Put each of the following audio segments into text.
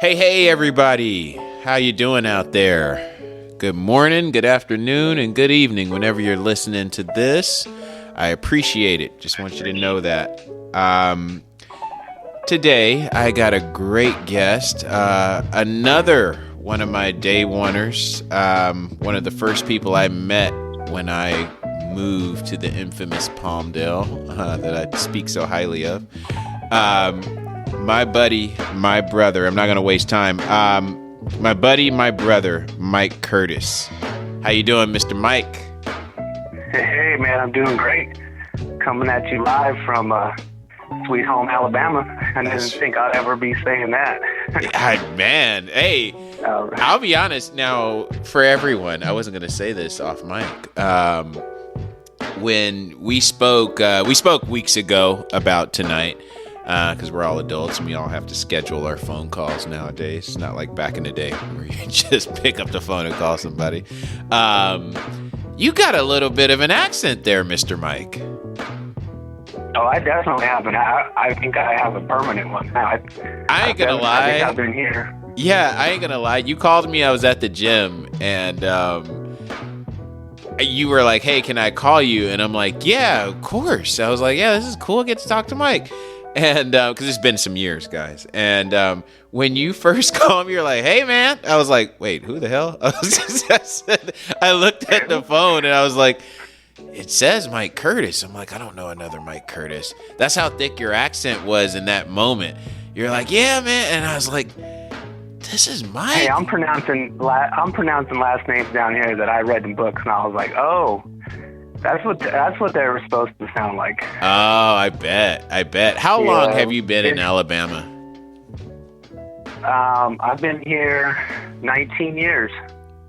Hey, everybody. How you doing out there? Good morning, good afternoon, and good evening whenever you're listening to this. I appreciate it. Just want you to know that. Today, I got a great guest. Another one of my day oneers. One of the first people I met when I moved to the infamous Palmdale that I speak so highly of. My buddy, my brother, I'm not going to waste time. My buddy, my brother, Mike Curtis. How you doing, Mr. Mike? Hey, man, I'm doing great. Coming at you live from Sweet Home, Alabama. I didn't think I'd ever be saying that. Man, hey, I'll be honest now, for everyone, I wasn't going to say this off mic. When we spoke weeks ago about tonight, because we're all adults and we all have to schedule our phone calls nowadays. It's not like back in the day where you just pick up the phone and call somebody. You got a little bit of an accent there, Mr. Mike. Oh, I definitely have an. I think I have a permanent one now. I ain't gonna lie. I think I've been here. Yeah, I ain't gonna lie. You called me. I was at the gym, and you were like, "Hey, can I call you?" And I'm like, "Yeah, of course." I was like, "Yeah, this is cool. I get to talk to Mike." And because it's been some years, guys. And when you first called me, you're like, "Hey, man." I was like, "Wait, who the hell?" I looked at the phone and I was like, "It says Mike Curtis." I'm like, "I don't know another Mike Curtis." That's how thick your accent was in that moment. You're like, "Yeah, man." And I was like, "This is Mike." Hey, I'm pronouncing last names down here that I read in books, and I was like, "Oh, that's what they were supposed to sound like." Oh, I bet. How long have you been in Alabama? I've been here 19 years.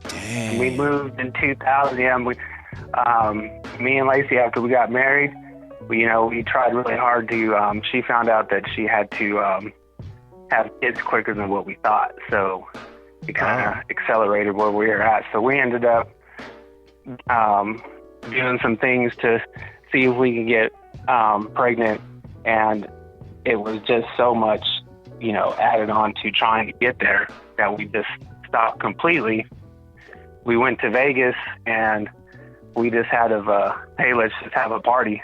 Dang. We moved in 2000. Yeah, me and Lacey, after we got married, we tried really hard to. She found out that she had to have kids quicker than what we thought, so it kind of accelerated where we were at. So we ended up doing some things to see if we could get pregnant, and it was just so much, added on to trying to get there that we just stopped completely. We went to Vegas and we just had hey, let's just have a party.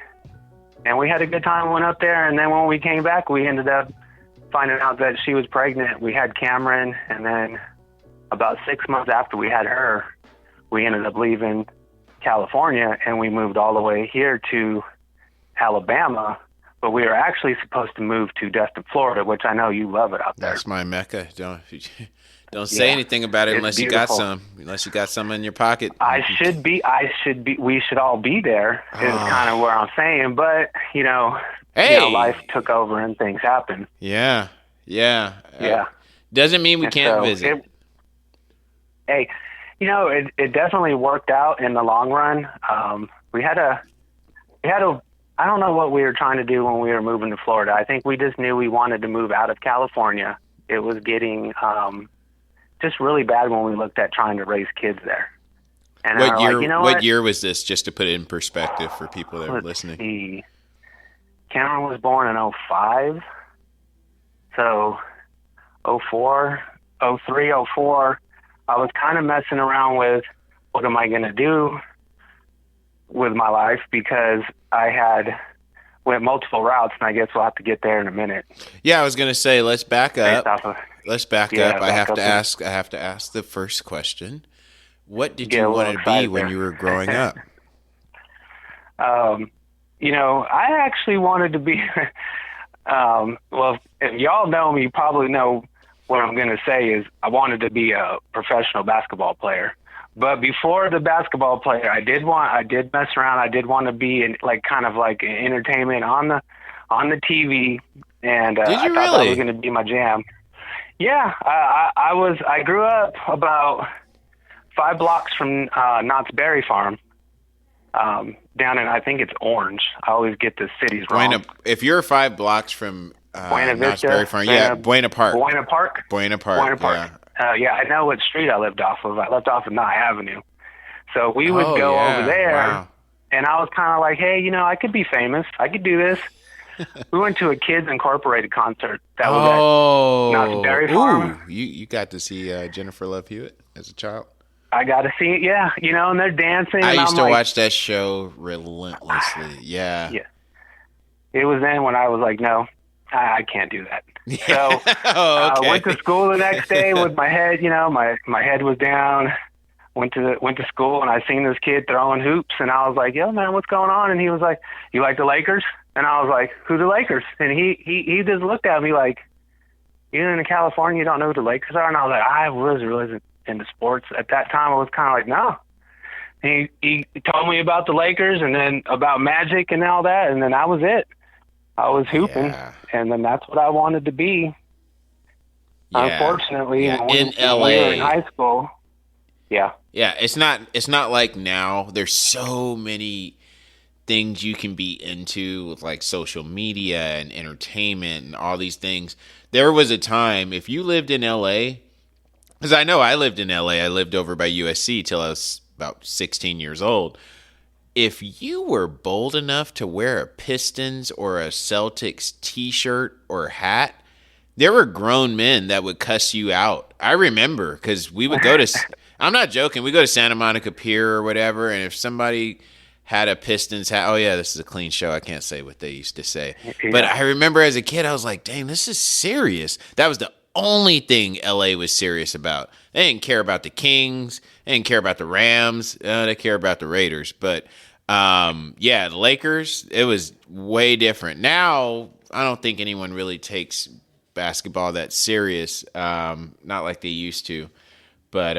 And we had a good time, went up there, and then when we came back, we ended up finding out that she was pregnant. We had Cameron, and then about 6 months after we had her, we ended up leaving California, and we moved all the way here to Alabama, but we were actually supposed to move to Destin, Florida, which I know you love it out there. That's my mecca. Don't say anything about it unless beautiful. You got some. Unless you got some in your pocket. We should all be there. Is kind of where I'm saying, but life took over and things happen. Yeah. Doesn't mean we can't visit. It definitely worked out in the long run. We had a. I don't know what we were trying to do when we were moving to Florida. I think we just knew we wanted to move out of California. It was getting just really bad when we looked at trying to raise kids there. And what year was this, just to put it in perspective for people that are listening? See. Cameron was born in 2005. So 2004, 2003, 2004, I was kind of messing around with what am I going to do with my life, because I had went multiple routes, and I guess we'll have to get there in a minute. Yeah, I was going to say, let's back up. Let's back up. I have to ask the first question. What did you want to be when you were growing up? I actually wanted to be, well, if y'all know me, you probably know what I'm going to say is I wanted to be a professional basketball player. But before the basketball player, I did mess around. I did want to be in kind of entertainment on the TV, and did you I thought that was going to be my jam. Yeah, I grew up about 5 blocks from Knott's Berry Farm, down in, I think it's Orange. I always get the cities wrong. If you're 5 blocks from Buena Knott's Vista, Berry Farm, Buena Park. Buena Park. Yeah, I know what street I lived off of. I left off of Knott Avenue. So we would go over there, and I was kind of like, hey, I could be famous. I could do this. we went to a Kids Incorporated concert that was at Knott's Berry Farm. You got to see Jennifer Love Hewitt as a child? I got to see it, yeah. You know, and they're dancing. I and used I'm to watch that show relentlessly. Yeah. Yeah. It was then when I was like, no, I can't do that. So I went to school the next day with my head, you know, my head was down. Went to school, and I seen this kid throwing hoops, and I was like, yo, man, what's going on? And he was like, you like the Lakers? And I was like, who the Lakers? And he just looked at me like, you're in California, you don't know who the Lakers are? And I was like, I was really into sports. At that time, I was kind of like, no. And he told me about the Lakers and then about Magic and all that, and then that was it. I was hooping, and then that's what I wanted to be. Yeah. Unfortunately, in LA, when we were in high school, yeah, it's not like now. There's so many things you can be into with like social media and entertainment and all these things. There was a time if you lived in LA, because I know I lived in LA. I lived over by USC till I was about 16 years old. If you were bold enough to wear a Pistons or a Celtics t-shirt or hat, there were grown men that would cuss you out. I remember because we would go to, I'm not joking, we go to Santa Monica Pier or whatever, and if somebody had a Pistons hat, oh yeah, this is a clean show, I can't say what they used to say. Yeah. But I remember as a kid, I was like, dang, this is serious. That was the only thing LA was serious about. They didn't care about the Kings. They didn't care about the Rams. They care about the Raiders. But, the Lakers, it was way different. Now, I don't think anyone really takes basketball that serious. Not like they used to. But,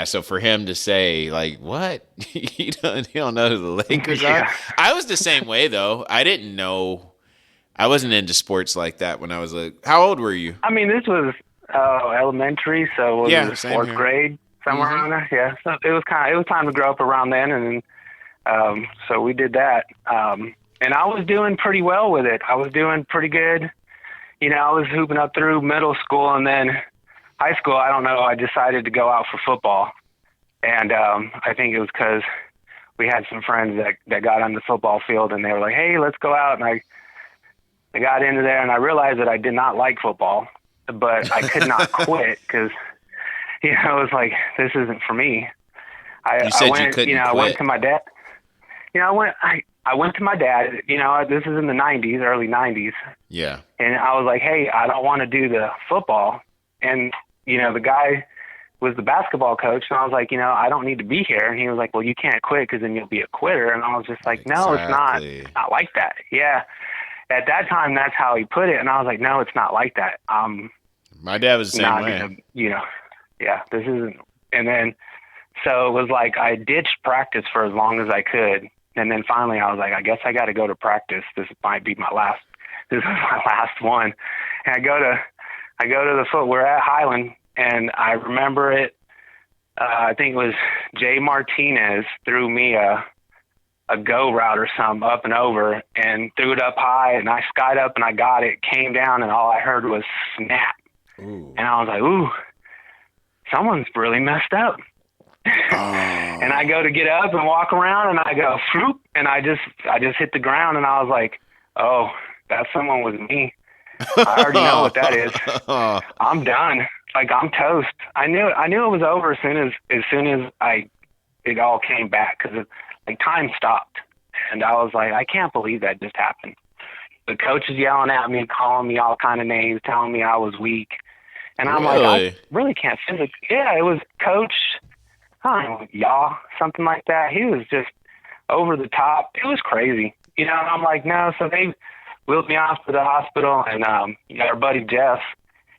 so for him to say, like, what? you don't know who the Lakers are? I was the same way, though. I didn't know. I wasn't into sports like that when I was like, how old were you? I mean, this was elementary, so it was fourth grade, somewhere around there. Yeah, so it was time to grow up around then, and so we did that. And I was doing pretty well with it. I was doing pretty good. You know, I was hooping up through middle school, and then high school, I don't know, I decided to go out for football. And I think it was because we had some friends that got on the football field, and they were like, hey, let's go out. And I got into there, and I realized that I did not like football, but I could not quit because, you know, it was like, this isn't for me. I went to my dad. You know, I went to my dad. You know, this is in the 90s, early 90s. Yeah. And I was like, hey, I don't want to do the football. And, you know, the guy was the basketball coach, and I was like, you know, I don't need to be here. And he was like, well, you can't quit because then you'll be a quitter. And I was just like, no, it's not. It's not like that. Yeah. At that time, that's how he put it, and I was like, no, it's not like that. My dad was the same way. This isn't. And then, so it was like I ditched practice for as long as I could, and then finally I was like, I guess I got to go to practice. This might be my last. This is my last one. And I go to the foot. We're at Highland, and I remember it. I think it was Jay Martinez threw me a go route or something up and over and threw it up high, and I skied up and I got it, came down, and all I heard was snap. Ooh. And I was like, ooh, someone's really messed up. And I go to get up and walk around, and I go, floop, and I just hit the ground, and I was like, oh, that someone was me. I already know what that is. I'm done. Like, I'm toast. I knew it was over as soon as it all came back, because like time stopped, and I was like, I can't believe that just happened. The coach is yelling at me, calling me all kind of names, telling me I was weak, and I'm like, I really can't physically. Yeah, it was coach, y'all, something like that. He was just over the top. It was crazy, you know. And I'm like, no. So they wheeled me off to the hospital, and our buddy Jeff,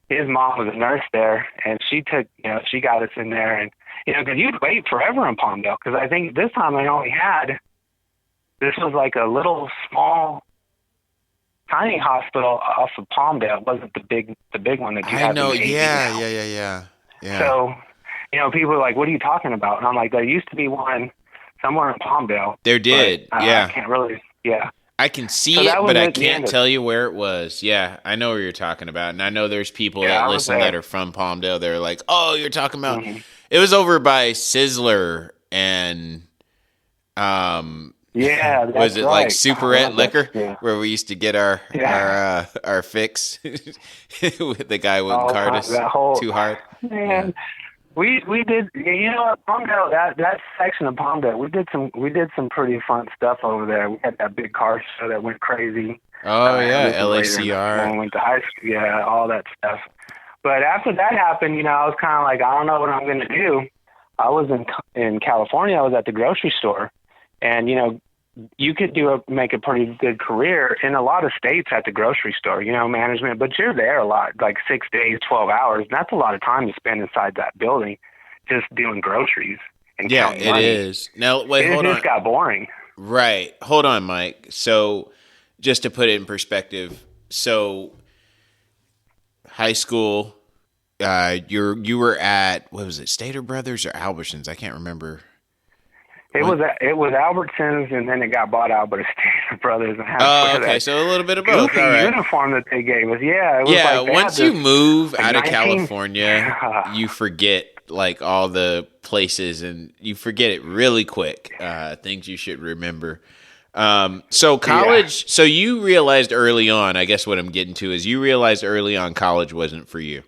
his mom was a nurse there, and she got us in there, and you know, because you'd wait forever in Palmdale, because I think this time this was like a little small, tiny hospital off of Palmdale. It wasn't the big one that you have. I know, yeah. So, you know, people are like, what are you talking about? And I'm like, there used to be one somewhere in Palmdale. There did, yeah. I can't really, yeah. I can see it, but I can't tell you where it was. Yeah, I know what you're talking about. And I know there's people that listen that are from Palmdale. They're like, oh, you're talking about... Mm-hmm. It was over by Sizzler and Yeah, that's Was it right. like I Superette love that liquor school. where we used to get our Yeah. our fix? The guy wouldn't All card time, us that whole too hard. Yeah. man. We did, you know what, Palmdale, that section of Palmdale, we did some pretty fun stuff over there. We had that big car show that went crazy. Oh yeah, This was later when LACR. we went to high school. Yeah, all that stuff. But after that happened, I was kind of like, I don't know what I'm going to do. I was in California. I was at the grocery store, and you could make a pretty good career in a lot of states at the grocery store, management, but you're there a lot, like 6 days, 12 hours. And that's a lot of time to spend inside that building just doing groceries and Yeah, counting it money. is. Now wait, It hold on. just got boring. Right. Hold on, Mike. So just to put it in perspective, so high school, you were at, what was it, Stater Brothers or Albertsons? I can't remember. It was Albertsons, and then it got bought out by the Stater Brothers. And had to Oh, wear okay. that So a little bit of both. goofy All right. uniform that they gave us. Yeah, it was Yeah, like they once had you this, move like out of 19 California, you forget like all the places and you forget it really quick. Things you should remember. So college, so you realized early on, I guess what I'm getting to is you realized early on college wasn't for you.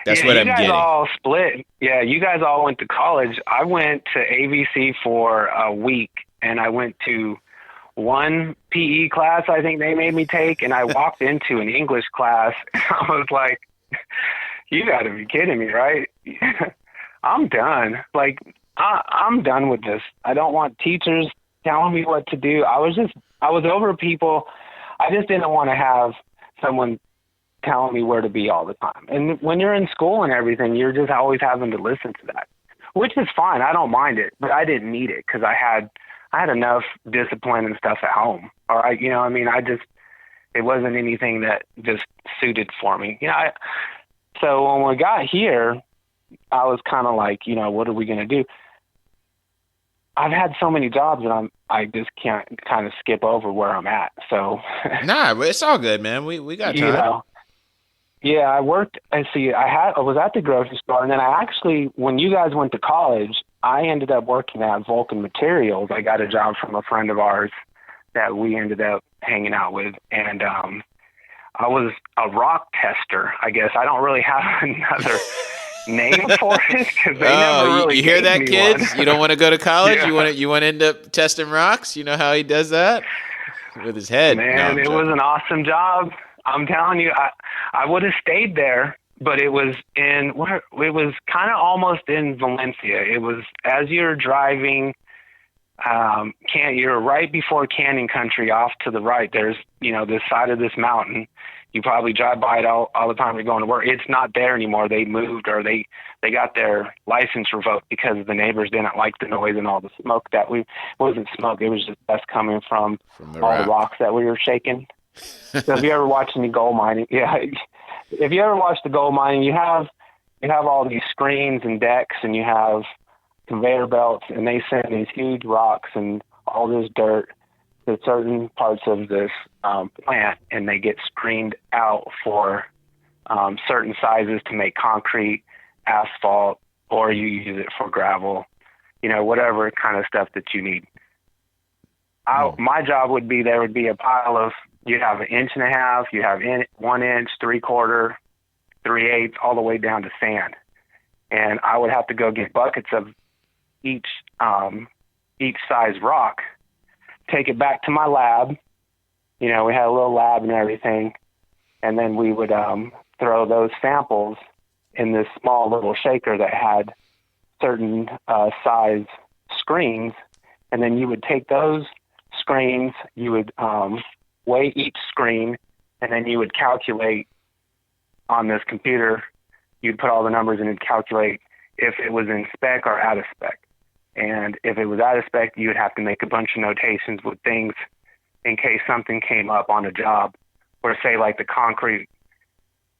That's what I'm getting. You guys all split. Yeah, you guys all went to college. I went to ABC for a week, and I went to one PE class I think they made me take, and I walked into an English class, and I was like, you got to be kidding me, right? I'm done. Like, I'm done with this. I don't want teachers telling me what to do. I was over people. I just didn't want to have someone telling me where to be all the time. And when you're in school and everything, you're just always having to listen to that, which is fine. I don't mind it, but I didn't need it because I had enough discipline and stuff at home. Or it wasn't anything that just suited for me. So when we got here, I was kind of like, what are we going to do? I've had so many jobs that I just can't kind of skip over where I'm at. So Nah, but it's all good, man. We got time. Yeah, I worked. I was at the grocery store, and then when you guys went to college, I ended up working at Vulcan Materials. I got a job from a friend of ours that we ended up hanging out with, and I was a rock tester. I guess I don't really have another name for it because they never really. You hear gave that, me kids? one. You don't want to go to college. Yeah. You want to end up testing rocks. You know how he does that with his head. Man, it was an awesome job. I'm telling you, I would have stayed there, but it was kind of almost in Valencia. It was as you're driving, you're right before Canyon Country. Off to the right, there's this side of this mountain. You probably drive by it all the time you're going to work. It's not there anymore. They moved, or they got their license revoked because the neighbors didn't like the noise and all the smoke wasn't smoke. It was just dust coming from all the rocks that we were shaking. So if you ever watch any gold mining, if you ever watch the gold mining, you have all these screens and decks, and you have conveyor belts, and they send these huge rocks and all this dirt to certain parts of this plant, and they get screened out for certain sizes to make concrete, asphalt, or you use it for gravel, whatever kind of stuff that you need. My job would be there would be a pile of, you have 1.5 inches, you have 1 inch, 3/4, 3/8, all the way down to sand. And I would have to go get buckets of each size rock, take it back to my lab. We had a little lab and everything. And then we would throw those samples in this small little shaker that had certain size screens. And then you would take those screens, you would weigh each screen, and then you would calculate on this computer. You'd put all the numbers in and calculate if it was in spec or out of spec. And if it was out of spec, you would have to make a bunch of notations with things in case something came up on a job, or say like the concrete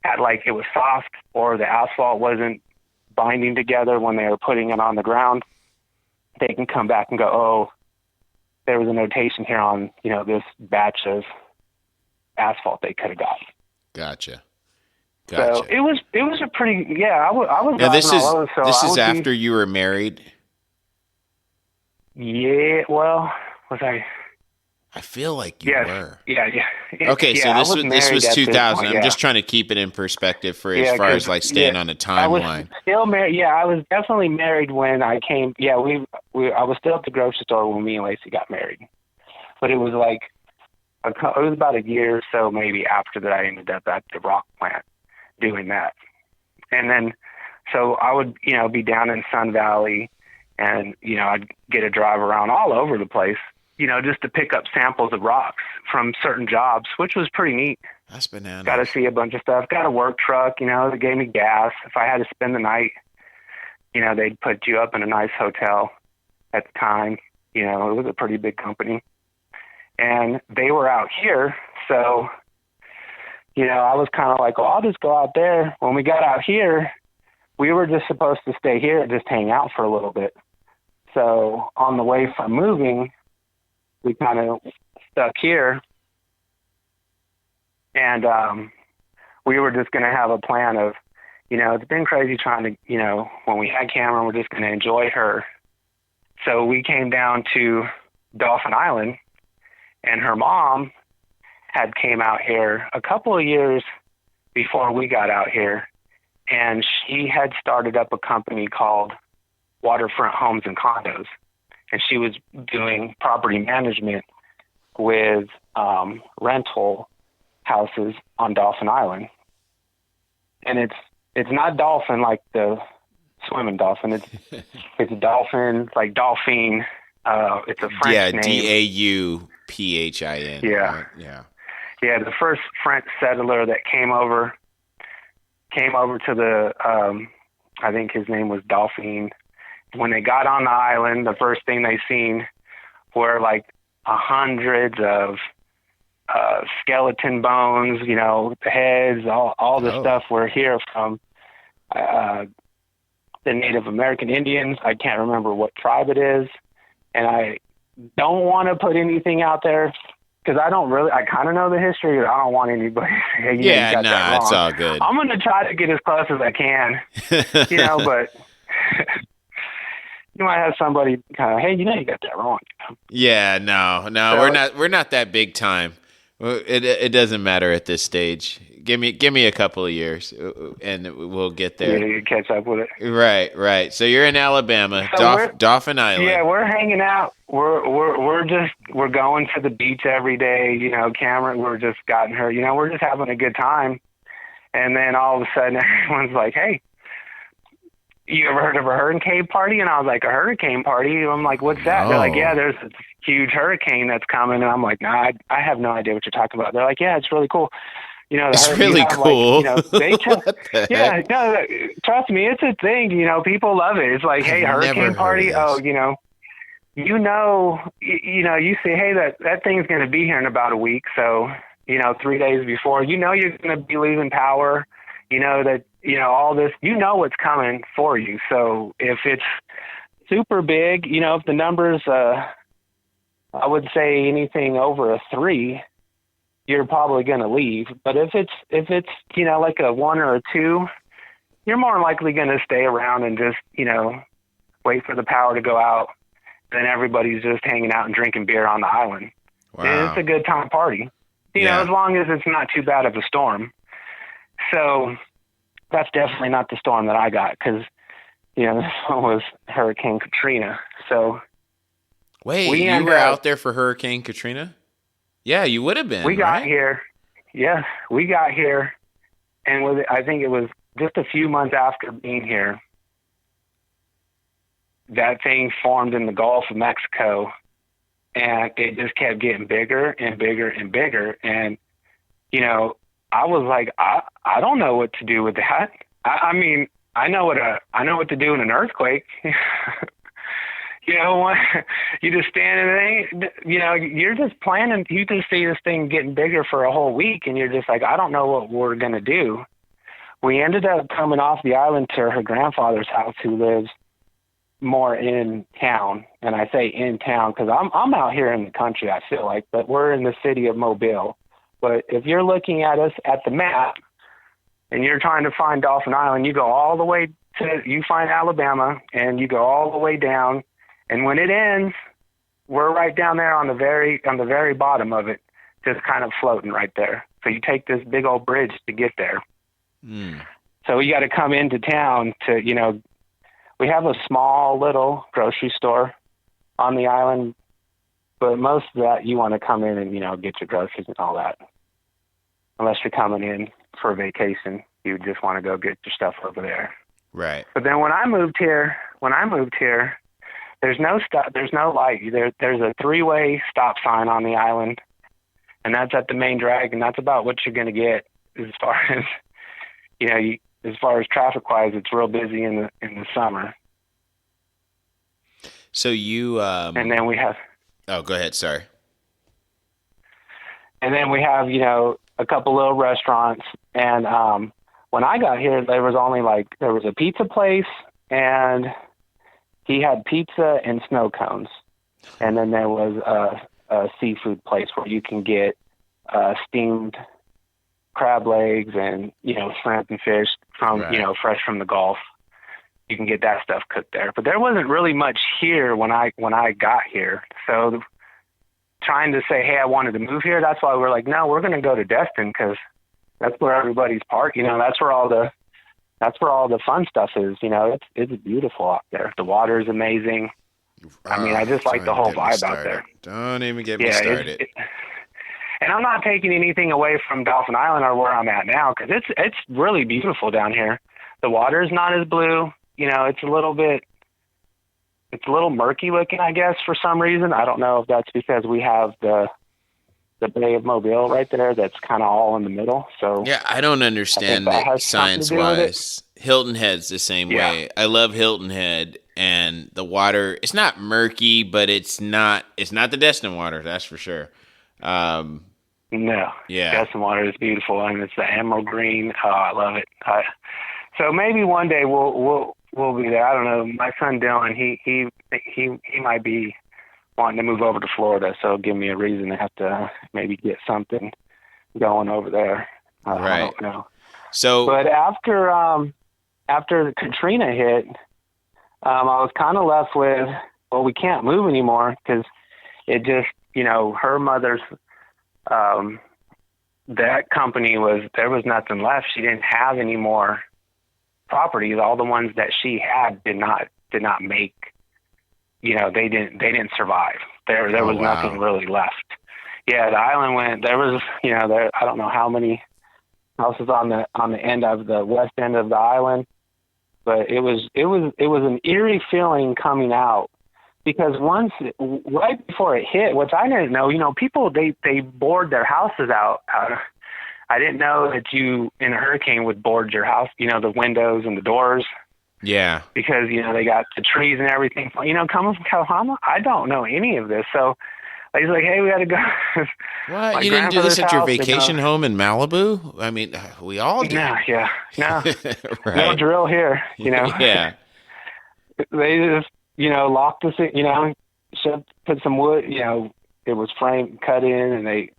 had it was soft, or the asphalt wasn't binding together when they were putting it on the ground. They can come back and go, oh, there was a notation here on, this batch of asphalt they could have got. Gotcha. So it was a pretty, I was. Now this is after you were married. Yeah, well, was I? I feel like you Yes. were. Yeah, Okay, so yeah. I was this married was at this 2000. point. I'm Yeah, just trying to keep it in perspective for as yeah, far because as like yeah, staying on a I was timeline. still married. Yeah, I was definitely married when I came. Yeah, I was still at the grocery store when me and Lacey got married. But it was like it was about a year or so maybe after that I ended up at the rock plant doing that. And then so I would, be down in Sun Valley and, I'd get a drive around all over the place, just to pick up samples of rocks from certain jobs, which was pretty neat. That's Got to bananas. see a bunch of stuff. Got a work truck, that gave me gas. If I had to spend the night, they'd put you up in a nice hotel at the time. It was a pretty big company. And they were out here, so, I was kind of like, well, I'll just go out there. When we got out here, we were just supposed to stay here and just hang out for a little bit. So on the way from moving, we kind of stuck here, and we were just going to have a plan of, it's been crazy trying to, when we had Cameron, we're just going to enjoy her. So we came down to Dolphin Island, and her mom had came out here a couple of years before we got out here, and she had started up a company called Waterfront Homes and Condos, and she was doing property management with rental houses on Dolphin Island. And it's not dolphin like the swimming dolphin. It's dolphin like dolphine. It's a French name. Dauphin. Yeah. Right? Yeah. Yeah, the first French settler that came over to the, I think his name was Dauphine. When they got on the island, the first thing they seen were like hundreds of skeleton bones, the heads, all the stuff we're here from the Native American Indians. I can't remember what tribe it is, and I don't want to put anything out there because I kind of know the history. I don't want anybody to say, you got that wrong. It's all good. I'm going to try to get as close as I can, but you might have somebody kind of, hey, you got that wrong. Yeah, no, so, we're not that big time. It doesn't matter at this stage. Give me a couple of years, and we'll get there. Yeah, you catch up with it. Right. So you're in Alabama, so Dauphin Island. Yeah, we're hanging out. We're going to the beach every day. Cameron, we're just gotten her. We're just having a good time. And then all of a sudden, everyone's like, "Hey, you ever heard of a hurricane party?" And I was like, "A hurricane party?" I'm like, "What's that?" No. They're like, "Yeah, there's a huge hurricane that's coming." And I'm like, "Nah, I have no idea what you're talking about." They're like, "Yeah, it's really cool." It's really cool. They trust me, it's a thing. People love it. It's like, hey, hurricane party. Oh, you say, hey, that thing's going to be here in about a week. So, 3 days before, you're going to be losing power. That, all this, what's coming for you. So if it's super big, if the numbers, I would say anything over a 3, you're probably going to leave. But if it's like a 1 or a 2, you're more likely going to stay around and just wait for the power to go out. Then everybody's just hanging out and drinking beer on the island. Wow. And it's a good time party, as long as it's not too bad of a storm. So that's definitely not the storm that I got, because this one was Hurricane Katrina. So wait, you were out there for Hurricane Katrina? Yeah, you would have been. We got here. Yes, we got here, and I think it was just a few months after being here, that thing formed in the Gulf of Mexico, and it just kept getting bigger and bigger and bigger. And I was like, I don't know what to do with that. I mean, I know what to do in an earthquake. You just stand and you're just planning. You can see this thing getting bigger for a whole week, and you're just like, I don't know what we're going to do. We ended up coming off the island to her grandfather's house, who lives more in town. And I say in town because I'm out here in the country, I feel like, but we're in the city of Mobile. But if you're looking at us at the map and you're trying to find Dolphin Island, you go all the way you find Alabama, and you go all the way down. And when it ends, we're right down there on the very bottom of it, just kind of floating right there. So you take this big old bridge to get there. Mm. So you got to come into town to, we have a small little grocery store on the island, but most of that you want to come in and, get your groceries and all that. Unless you're coming in for a vacation, you just want to go get your stuff over there. Right. But then when I moved here, there's no light. There's a 3-way stop sign on the island, and that's at the main drag, and that's about what you're going to get as far as, as far as traffic-wise. It's real busy in the summer. So you and then we have. Oh, go ahead. Sorry. And then we have, a couple little restaurants. And when I got here, there was a pizza place, and he had pizza and snow cones. And then there was a seafood place where you can get steamed crab legs and, shrimp and fish from, right. Fresh from the Gulf. You can get that stuff cooked there. But there wasn't really much here when I got here. So trying to say, hey, I wanted to move here, that's why we're like, no, we're going to go to Destin, because that's where everybody's parked. That's where all the fun stuff is. It's beautiful out there. The water is amazing. I just like the whole vibe out there. Don't even get me started. And I'm not taking anything away from Dolphin Island or where I'm at now, because it's really beautiful down here. The water is not as blue. It's a little murky looking, I guess, for some reason. I don't know if that's because we have the Bay of Mobile right there. That's kind of all in the middle. So yeah, I don't understand that science-wise. Hilton Head's the same way. I love Hilton Head, and the water, it's not murky, but it's not the Destin water, that's for sure. No. Yeah. Destin water is beautiful, and it's the emerald green. Oh, I love it. So maybe one day we'll be there. I don't know. My son Dylan, he might be wanting to move over to Florida, so give me a reason to have to maybe get something going over there. Right. I don't know. So, but after Katrina hit, I was kind of left with, well, we can't move anymore, because it just, her mother's, that company there was nothing left. She didn't have any more properties. All the ones that she had did not make, they didn't survive. There was nothing really left. Yeah, the island there was, I don't know how many houses on the end of the west end of the island, but it was an eerie feeling coming out, because right before it hit, which I didn't know, people, they board their houses out. I didn't know that you, in a hurricane, would board your house, the windows and the doors. Yeah. Because, they got the trees and everything. Coming from California, I don't know any of this. So I was like, hey, we got to go. What? You didn't do this at your vacation home in Malibu? I mean, we all do. No, yeah. No. Right. No drill here, Yeah. They just, locked us in, put some wood, it was cut in, and they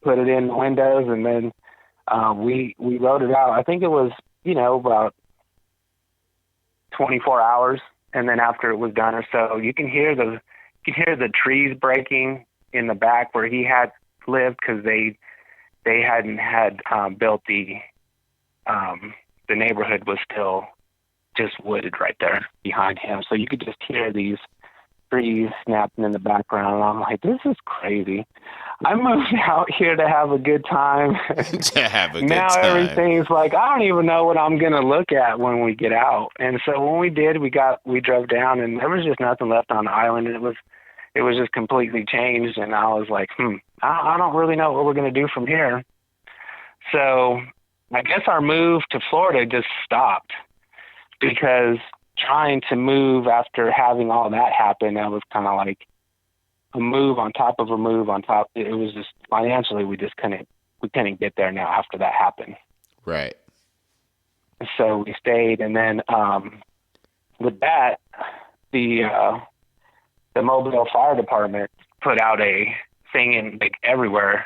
put it in the windows, and then we wrote it out. I think it was, about 24 hours, and then after it was done or so, you can hear the trees breaking in the back where he had lived, because they hadn't had built the neighborhood was still just wooded right there behind him, so you could just hear these trees snapping in the background. And I'm like, this is crazy. I moved out here to have a good time. Now everything's like, I don't even know what I'm going to look at when we get out. And so when we did, we drove down, and there was just nothing left on the island. And it was just completely changed. And I was like, I don't really know what we're going to do from here. So I guess our move to Florida just stopped, because trying to move after having all that happen, that was kind of like a move on top of a move on top. It was just financially, we couldn't get there now after that happened. Right. So we stayed, and then with that, the Mobile Fire Department put out a thing in everywhere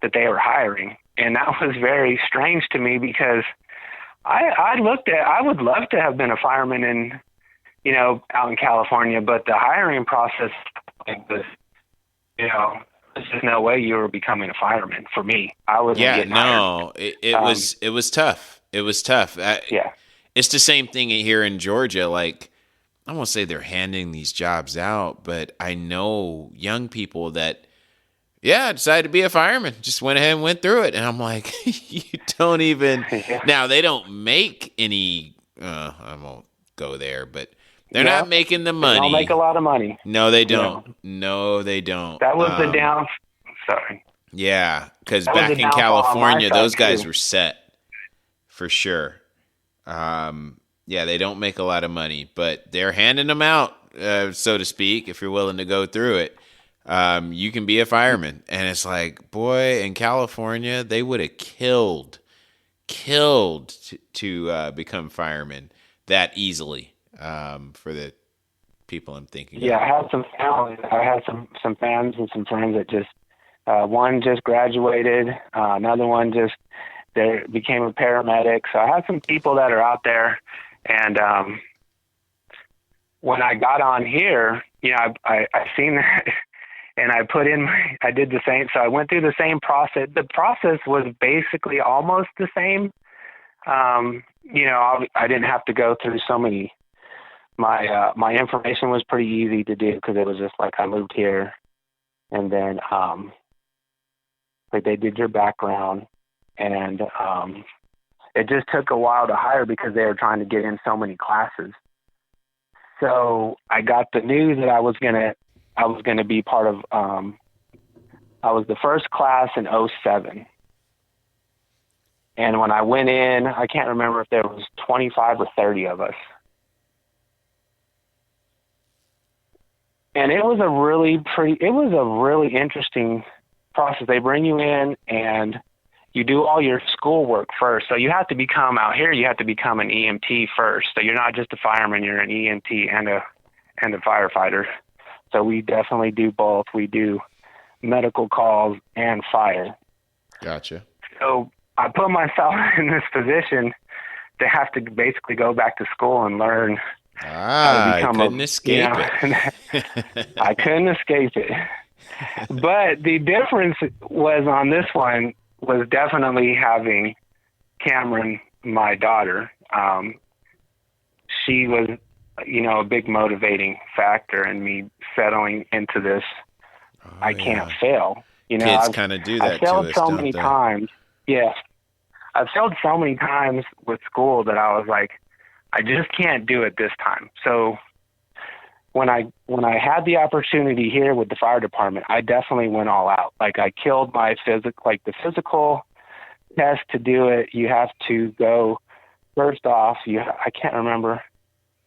that they were hiring, and that was very strange to me, because I would love to have been a fireman out in California, but the hiring process like this, you know, there's just no way you were becoming a fireman for me. I wasn't Yeah, getting hired. no, it was tough. It was tough. Yeah. It's the same thing here in Georgia. Like, I won't say they're handing these jobs out, but I know young people that, yeah, decided to be a fireman, just went ahead and went through it. And I'm like, you don't even, Yeah. now they don't make any, I won't go there, but they're Yeah. not making the They money. don't make a lot of money. No, they don't. No, they don't. That was the down. Sorry. Yeah, because That was back the in downfall on my California, side, those guys too. were set for sure. Yeah, they don't make a lot of money, but they're handing them out, so to speak, if you're willing to go through it. You can be a fireman. And it's like, boy, in California, they would have killed to become firemen that easily, for the people I'm thinking Yeah, of. I had some family. I had some fans and some friends that just one just graduated, another one just they became a paramedic. So I had some people that are out there, and when I got on here, you know, I seen that, and I did the same. So I went through the same process. The process was basically almost the same. You know, I didn't have to go through so many. My information was pretty easy to do because it was just like I moved here, and then like they did your background, and it just took a while to hire because they were trying to get in so many classes. So I got the news that I was gonna be part of. I was the first class in '07. And when I went in, I can't remember if there was 25 or 30 of us. And it was a really interesting process. They bring you in and you do all your schoolwork first. So you have to become out here, you have to become an EMT first. So you're not just a fireman, you're an EMT and a firefighter. So we definitely do both. We do medical calls and fire. Gotcha. So I put myself in this position to have to basically go back to school and learn how to become I couldn't escape it. I couldn't escape it. But the difference was on this one was definitely having Cameron, my daughter. She was, you know, a big motivating factor in me settling into this. I can't fail. You know, kids kind of do that. I failed to us, so don't many they? times. Yeah, I've failed so many times with school that I was like, I just can't do it this time. So when I had the opportunity here with the fire department, I definitely went all out. Like I killed my the physical test to do it. You have to go first off. I can't remember.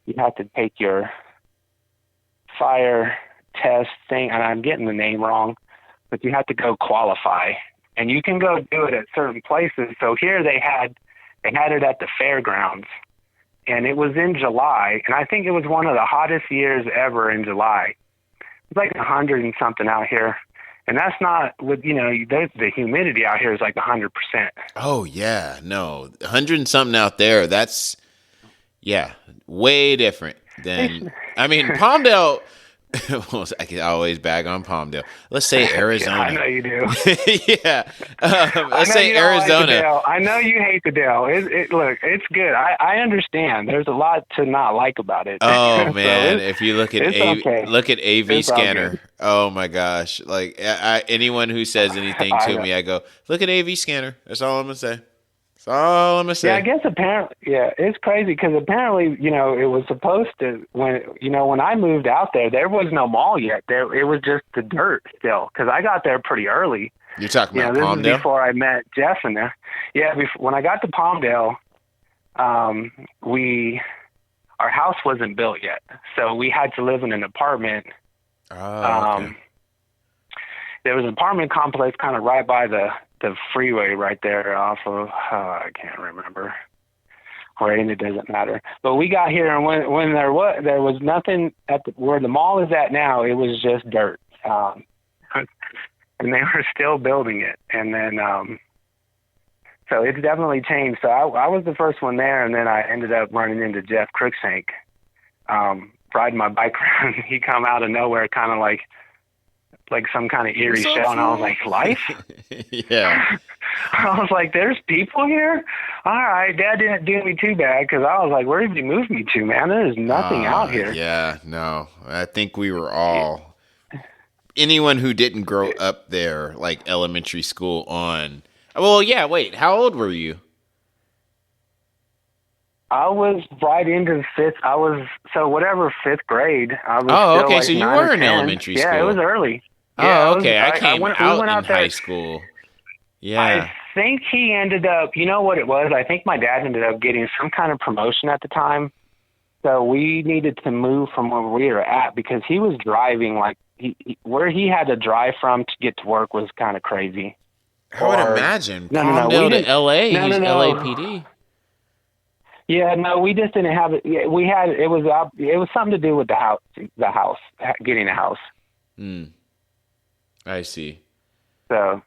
You have to take your fire test thing, and I'm getting the name wrong, but you have to go qualify, and you can go do it at certain places. So here they had it at the fairgrounds, and it was in July, and I think it was one of the hottest years ever in July. It's like 100 and something out here, and that's not with, you know, the humidity out here is like 100%. Oh yeah, no, 100 and something out there. That's way different than. I mean, Palmdale. I can always bag on Palmdale. Let's say Arizona. Yeah, I know you do. Yeah. Let's say Arizona. Like I know you hate the Dell. Look, it's good. I understand. There's a lot to not like about it. Oh So man, if you look at okay. look at AV It's all scanner. good. Oh my gosh! Like anyone who says anything to me, I go look at AV scanner. That's all I'm gonna say. That's all I'm gonna say. Yeah, I guess apparently, it's crazy because apparently, you know, it was supposed to, when I moved out there was no mall yet. It was just the dirt still, because I got there pretty early. You're talking about This Palmdale? is before I met Jeff in there. Yeah, when I got to Palmdale, our house wasn't built yet, so we had to live in an apartment. Oh, okay. There was an apartment complex kind of right by the freeway right there off of, I can't remember where, and it doesn't matter. But we got here, and when there was nothing where the mall is at now, it was just dirt. And they were still building it. And then, so it's definitely changed. So I was the first one there, and then I ended up running into Jeff Cruikshank, riding my bike around. He come out of nowhere, kind of like like some kind of eerie What's show, up, and I was fool? like, life? Yeah. I was like, there's people here? All right, Dad didn't do me too bad, because I was like, where did you move me to, man? There's nothing out here. Yeah, no. I think we were all anyone who didn't grow up there, like elementary school on. Well, yeah, wait, how old were you? I was right into fifth. Fifth grade. I was Oh, still okay, like so you 9 or were in 10. elementary school. Yeah, it was early. Oh, Yeah, okay. I came we out went in out there. high school. Yeah. I think he ended up, you know what it was? I think my dad ended up getting some kind of promotion at the time. So we needed to move from where we were at because he was driving where he had to drive from to get to work was kind of crazy. I would imagine. No. Palmdale to LA, No. LAPD. Yeah, no, we just didn't have it. Yeah, we had it was something to do with the house, getting a house. I see. So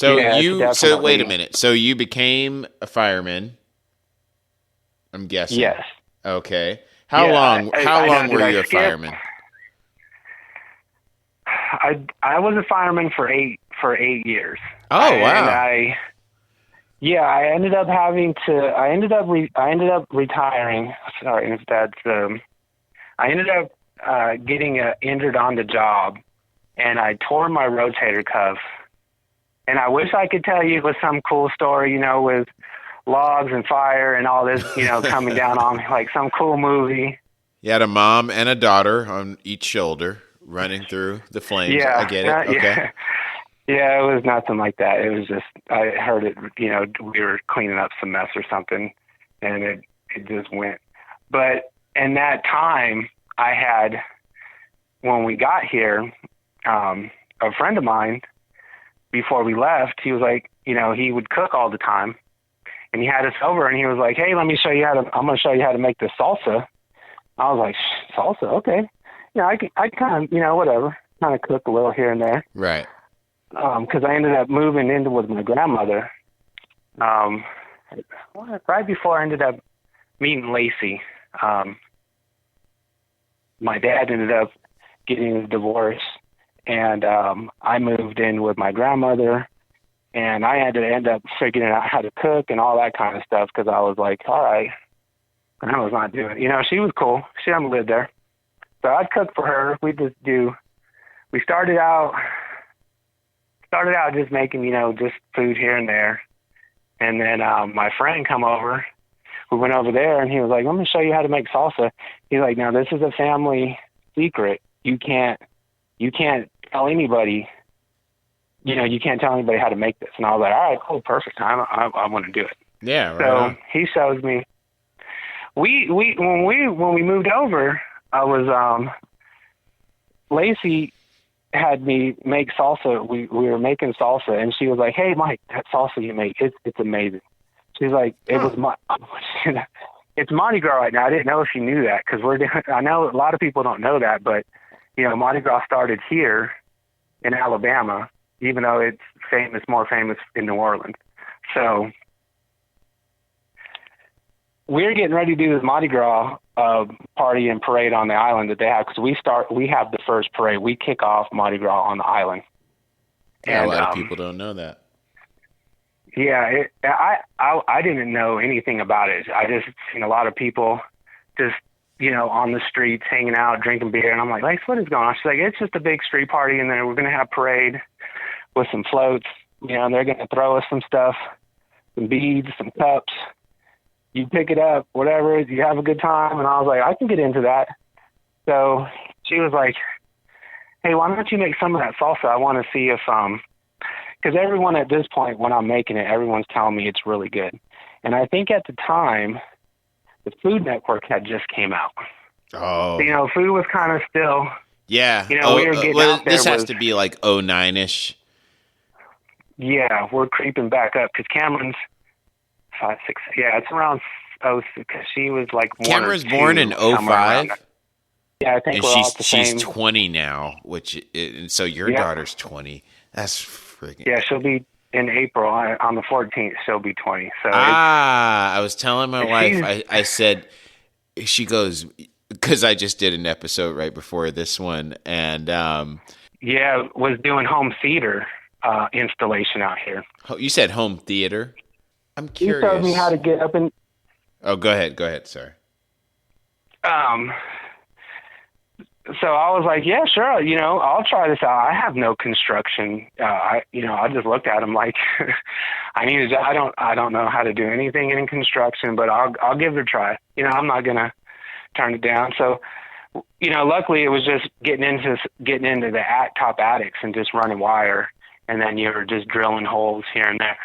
wait definitely. a minute. So you became a fireman? I'm guessing. Yes. Okay. How long were you a fireman? I was a fireman for 8 years. Oh, wow. And I ended up retiring. Sorry if that's I ended up getting injured on the job, and I tore my rotator cuff. And I wish I could tell you it was some cool story, with logs and fire and all this, coming down on me, like some cool movie. You had a mom and a daughter on each shoulder running through the flames. Yeah, I get it. Okay. Yeah, it was nothing like that. It was just, I heard it, we were cleaning up some mess or something, and it just went. But in that time, when we got here, a friend of mine, before we left, he was like, he would cook all the time, and he had us over, and he was like, hey, I'm going to show you how to make this salsa. I was like, salsa? Okay. I kind of, whatever, kind of cook a little here and there. Right. Because I ended up moving in with my grandmother. Right before I ended up meeting Lacey, my dad ended up getting a divorce, and I moved in with my grandmother, and I had to end up figuring out how to cook and all that kind of stuff because I was like, all right, grandma's not doing it. She was cool. She hadn't lived there. So I'd cook for her. We started out just making, just food here and there. And then my friend come over. We went over there, and he was like, let me show you how to make salsa. He's like, now, this is a family secret. You can't tell anybody, you can't tell anybody how to make this. And I was like, all right, cool, perfect. I want to do it. Yeah, right. So he shows me. When we moved over, I was Lacey had me make salsa. We were making salsa, and she was like, hey, Mike, that salsa you make, it's amazing. She's like, it's Mardi Gras right now. I didn't know if she knew that because I know a lot of people don't know that, but Mardi Gras started here in Alabama, even though it's more famous in New Orleans. So we're getting ready to do this Mardi Gras party and parade on the island that they have because we have the first parade. We kick off Mardi Gras on the island. Yeah, and a lot of people don't know that. Yeah, I didn't know anything about it. I just seen a lot of people just on the streets hanging out, drinking beer, and I'm like, what is going on? She's like, it's just a big street party, and then we're gonna have a parade with some floats. They're gonna throw us some stuff, some beads, some cups. You pick it up, whatever. You have a good time. And I was like, I can get into that. So she was like, hey, why don't you make some of that salsa? I want to see if, because everyone at this point, when I'm making it, everyone's telling me it's really good. And I think at the time, the Food Network had just came out. Oh. So, food was kind of still. Yeah. We were getting out there. This has to be like 09-ish. Yeah, we're creeping back up because Cameron's 5, 6. Yeah, it's around 06. She was like Cameron's born in 05. Yeah, I think and we're all at the same. She's 20 now, so your daughter's 20. That's freaking. Yeah, she'll be in April on the 14th. She'll be 20. So I was telling my wife. I said, she goes, because I just did an episode right before this one, and Yeah, was doing home theater installation out here. Oh, you said home theater. I'm He showed me how curious. to get up and Oh, go ahead. Go ahead. Sorry. um. So I was like, yeah, sure, I'll try this out. I have no construction. I just looked at him like, I don't know how to do anything in construction, but I'll give it a try. I'm not gonna turn it down. So, luckily it was just getting into the top attics and just running wire, and then you were just drilling holes here and there.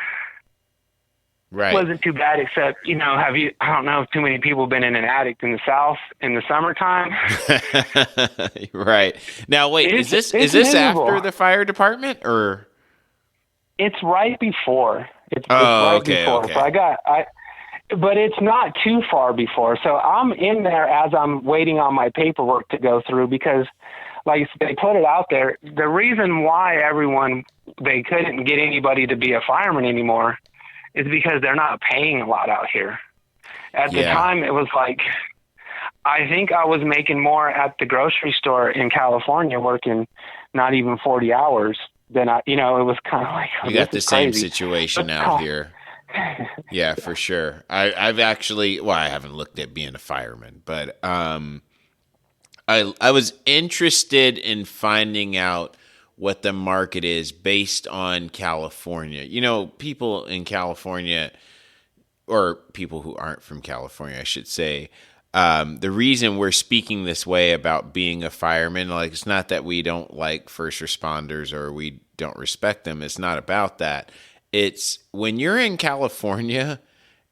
Right. Wasn't too bad, except, I don't know if too many people been in an attic in the South in the summertime. Right. Now, wait, is this miserable. after the fire department or? It's right before. It's Oh, right okay, before. okay. So but it's not too far before. So I'm in there as I'm waiting on my paperwork to go through because, like they put it out there, the reason why they couldn't get anybody to be a fireman anymore is because they're not paying a lot out here. At the time, it was like, I think I was making more at the grocery store in California working not even 40 hours than it was kind of like, We got the same crazy. situation out here. Yeah, for sure. I've actually, I haven't looked at being a fireman, but I was interested in finding out what the market is based on California. People in California, or people who aren't from California, I should say, the reason we're speaking this way about being a fireman, like, it's not that we don't like first responders or we don't respect them. It's not about that. It's when you're in California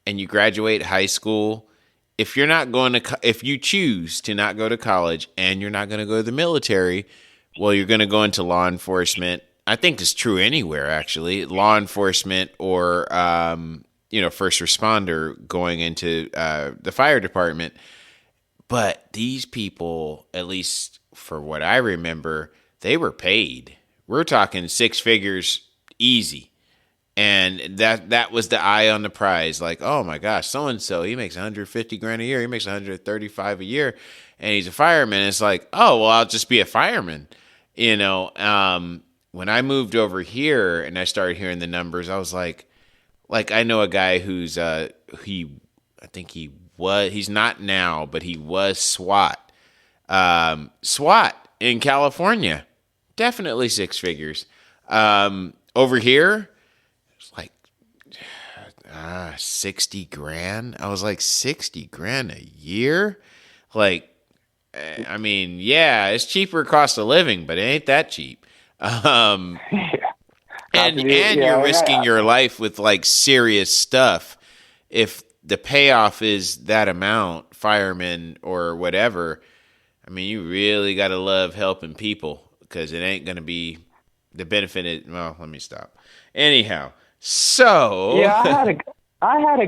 and you graduate high school, if you choose to not go to college and you're not going to go to the military, well, you're going to go into law enforcement. I think it's true anywhere, actually. Law enforcement or, first responder going into the fire department. But these people, at least for what I remember, they were paid. We're talking six figures easy. And that was the eye on the prize. Like, oh my gosh, so-and-so, he makes 150 grand a year. He makes 135 a year. And he's a fireman. It's like, oh, well, I'll just be a fireman. When I moved over here and I started hearing the numbers, I was like I know a guy who's he's not now, but he was SWAT. SWAT in California, definitely six figures. Over here, it's like 60 grand. I was like, 60 grand a year? Like, I mean, yeah, it's cheaper cost of living, but it ain't that cheap. And you're risking your life with like serious stuff. If the payoff is that amount, firemen or whatever, I mean, you really got to love helping people because it ain't going to be the benefit. Well, let me stop. Anyhow, so yeah, I had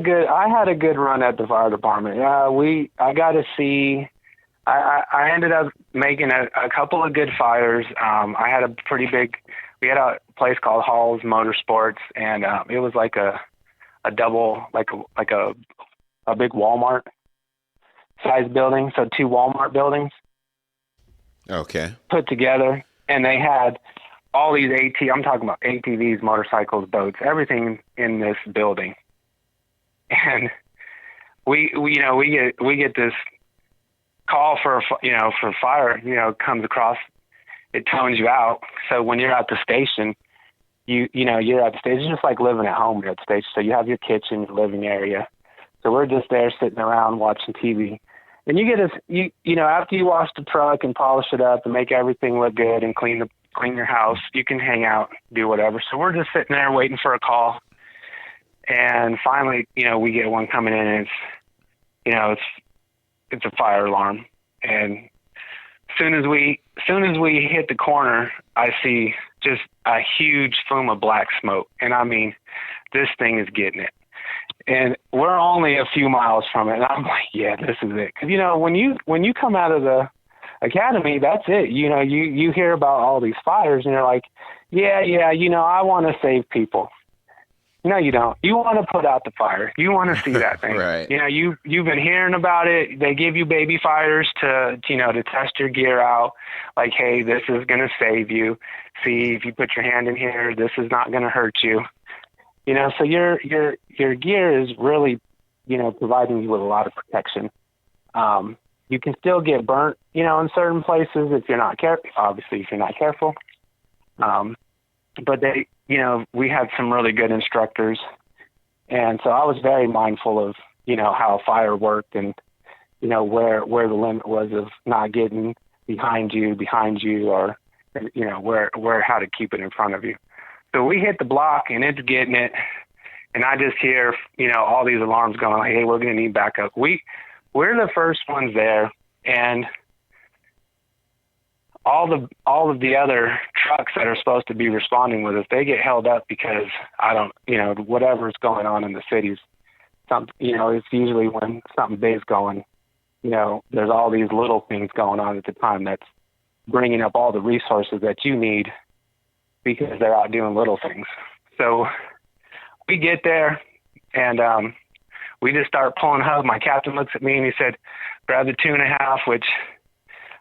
a good run at the fire department. I got to see. I ended up making a couple of good fires. I had we had a place called Hall's Motorsports, and it was like a double, like a big Walmart size building. So two Walmart buildings. Okay. Put together, and they had all these I'm talking about ATVs, motorcycles, boats, everything in this building. And we get this call for fire, comes across, it tones you out. So when you're at the station, you're at the station, it's just like living at home. You're at the station. So you have your kitchen, your living area. So we're just there sitting around watching TV. And you get after you wash the truck and polish it up and make everything look good and clean your house, you can hang out, do whatever. So we're just sitting there waiting for a call. And finally, we get one coming in, and it's a fire alarm. And soon as we hit the corner, I see just a huge plume of black smoke. And I mean, this thing is getting it. And we're only a few miles from it. And I'm like, yeah, this is it. Cause when you come out of the academy, that's it. You hear about all these fires and you're like, yeah, I want to save people. No, you don't. You want to put out the fire. You want to see that thing. Right. You know, you've been hearing about it. They give you baby fires to test your gear out. Like, hey, this is going to save you. See, if you put your hand in here, this is not going to hurt you. You know, so your gear is really, providing you with a lot of protection. You can still get burnt, in certain places if you're not careful. Obviously, if you're not careful. But we had some really good instructors. And so I was very mindful of, how fire worked and, where the limit was of not getting behind you or, how to keep it in front of you. So we hit the block and it's getting it. And I just hear, all these alarms going, hey, we're going to need backup. We're the first ones there. And all of the other trucks that are supposed to be responding with us, they get held up because whatever's going on in the cities, it's usually when something big's going, there's all these little things going on at the time that's bringing up all the resources that you need because they're out doing little things. So we get there and we just start pulling hose. My captain looks at me and he said, grab the 2.5, which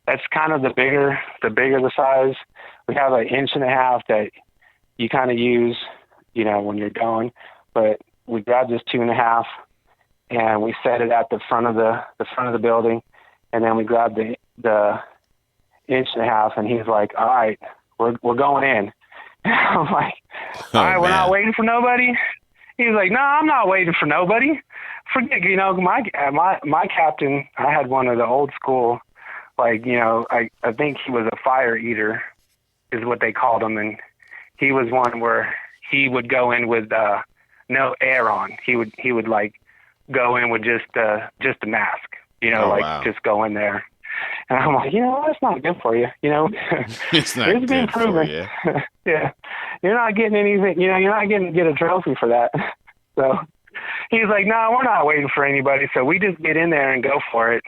that's kind of the bigger the size. We have an 1.5 inch that you kind of use, when you're going, but we grabbed this 2.5 and we set it at the front of the building. And then we grabbed the 1.5 inch and he's like, all right, we're going in. I'm like, all right, we're not waiting for nobody. He's like, no, I'm not waiting for nobody. Forget, my captain, I had one of the old school, I think he was a fire eater is what they called him. And he was one where he would go in with no air on. He would like go in with just a mask, wow. Just go in there. And I'm like, that's not good for you. It's not it's been good proven. for you. Yeah. You're not getting anything, you're not getting to get a trophy for that. So he's like, no, we're not waiting for anybody. So we just get in there and go for it.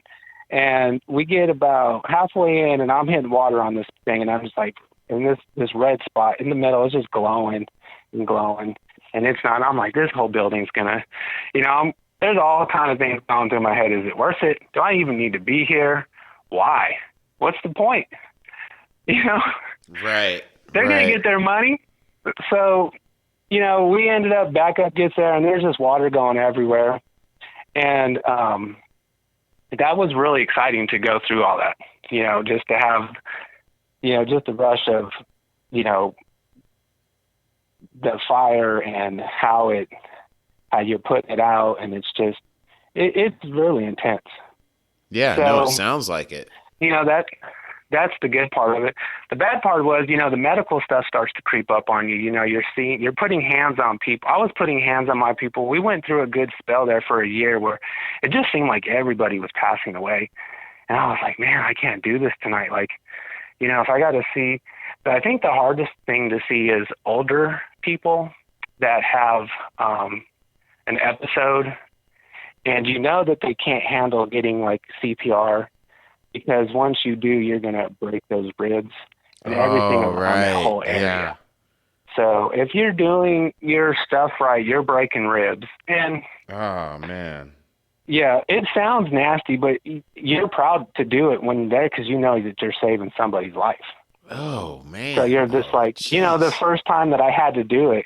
And we get about halfway in and I'm hitting water on this thing. And I'm just like, in this red spot in the middle, it's just glowing and glowing. And it's not, I'm like, this whole building's gonna, there's all kind of things going through my head. Is it worth it? Do I even need to be here? Why? What's the point? Right. They're going to get their money. So, we ended up, backup gets there and there's just water going everywhere. And, that was really exciting to go through all that, just to have, just the rush of, the fire and how you're putting it out. And it's just, it's really intense. Yeah, So, it sounds like it. That's the good part of it. The bad part was, the medical stuff starts to creep up on you. You're putting hands on people. I was putting hands on my people. We went through a good spell there for a year where it just seemed like everybody was passing away. And I was like, man, I can't do this tonight. Like, if I got to see, but I think the hardest thing to see is older people that have an episode and that they can't handle getting like CPR. Because once you do, you're going to break those ribs and everything around that whole area. Yeah. So if you're doing your stuff right, you're breaking ribs. And oh, man. Yeah, it sounds nasty, but you're proud to do it when you're there because you know that you're saving somebody's life. Oh, man. So you're just like, the first time that I had to do it,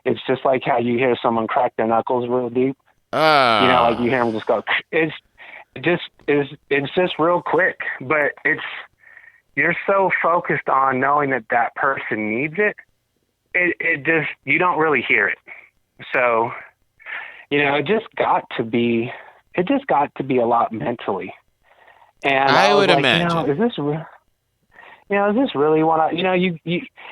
it's just like how you hear someone crack their knuckles real deep. Like you hear them just go, it's just real quick, but you're so focused on knowing that person needs it. It just, you don't really hear it. So, it just got to be a lot mentally. And I would like, imagine, is this real? Is this really what I, you,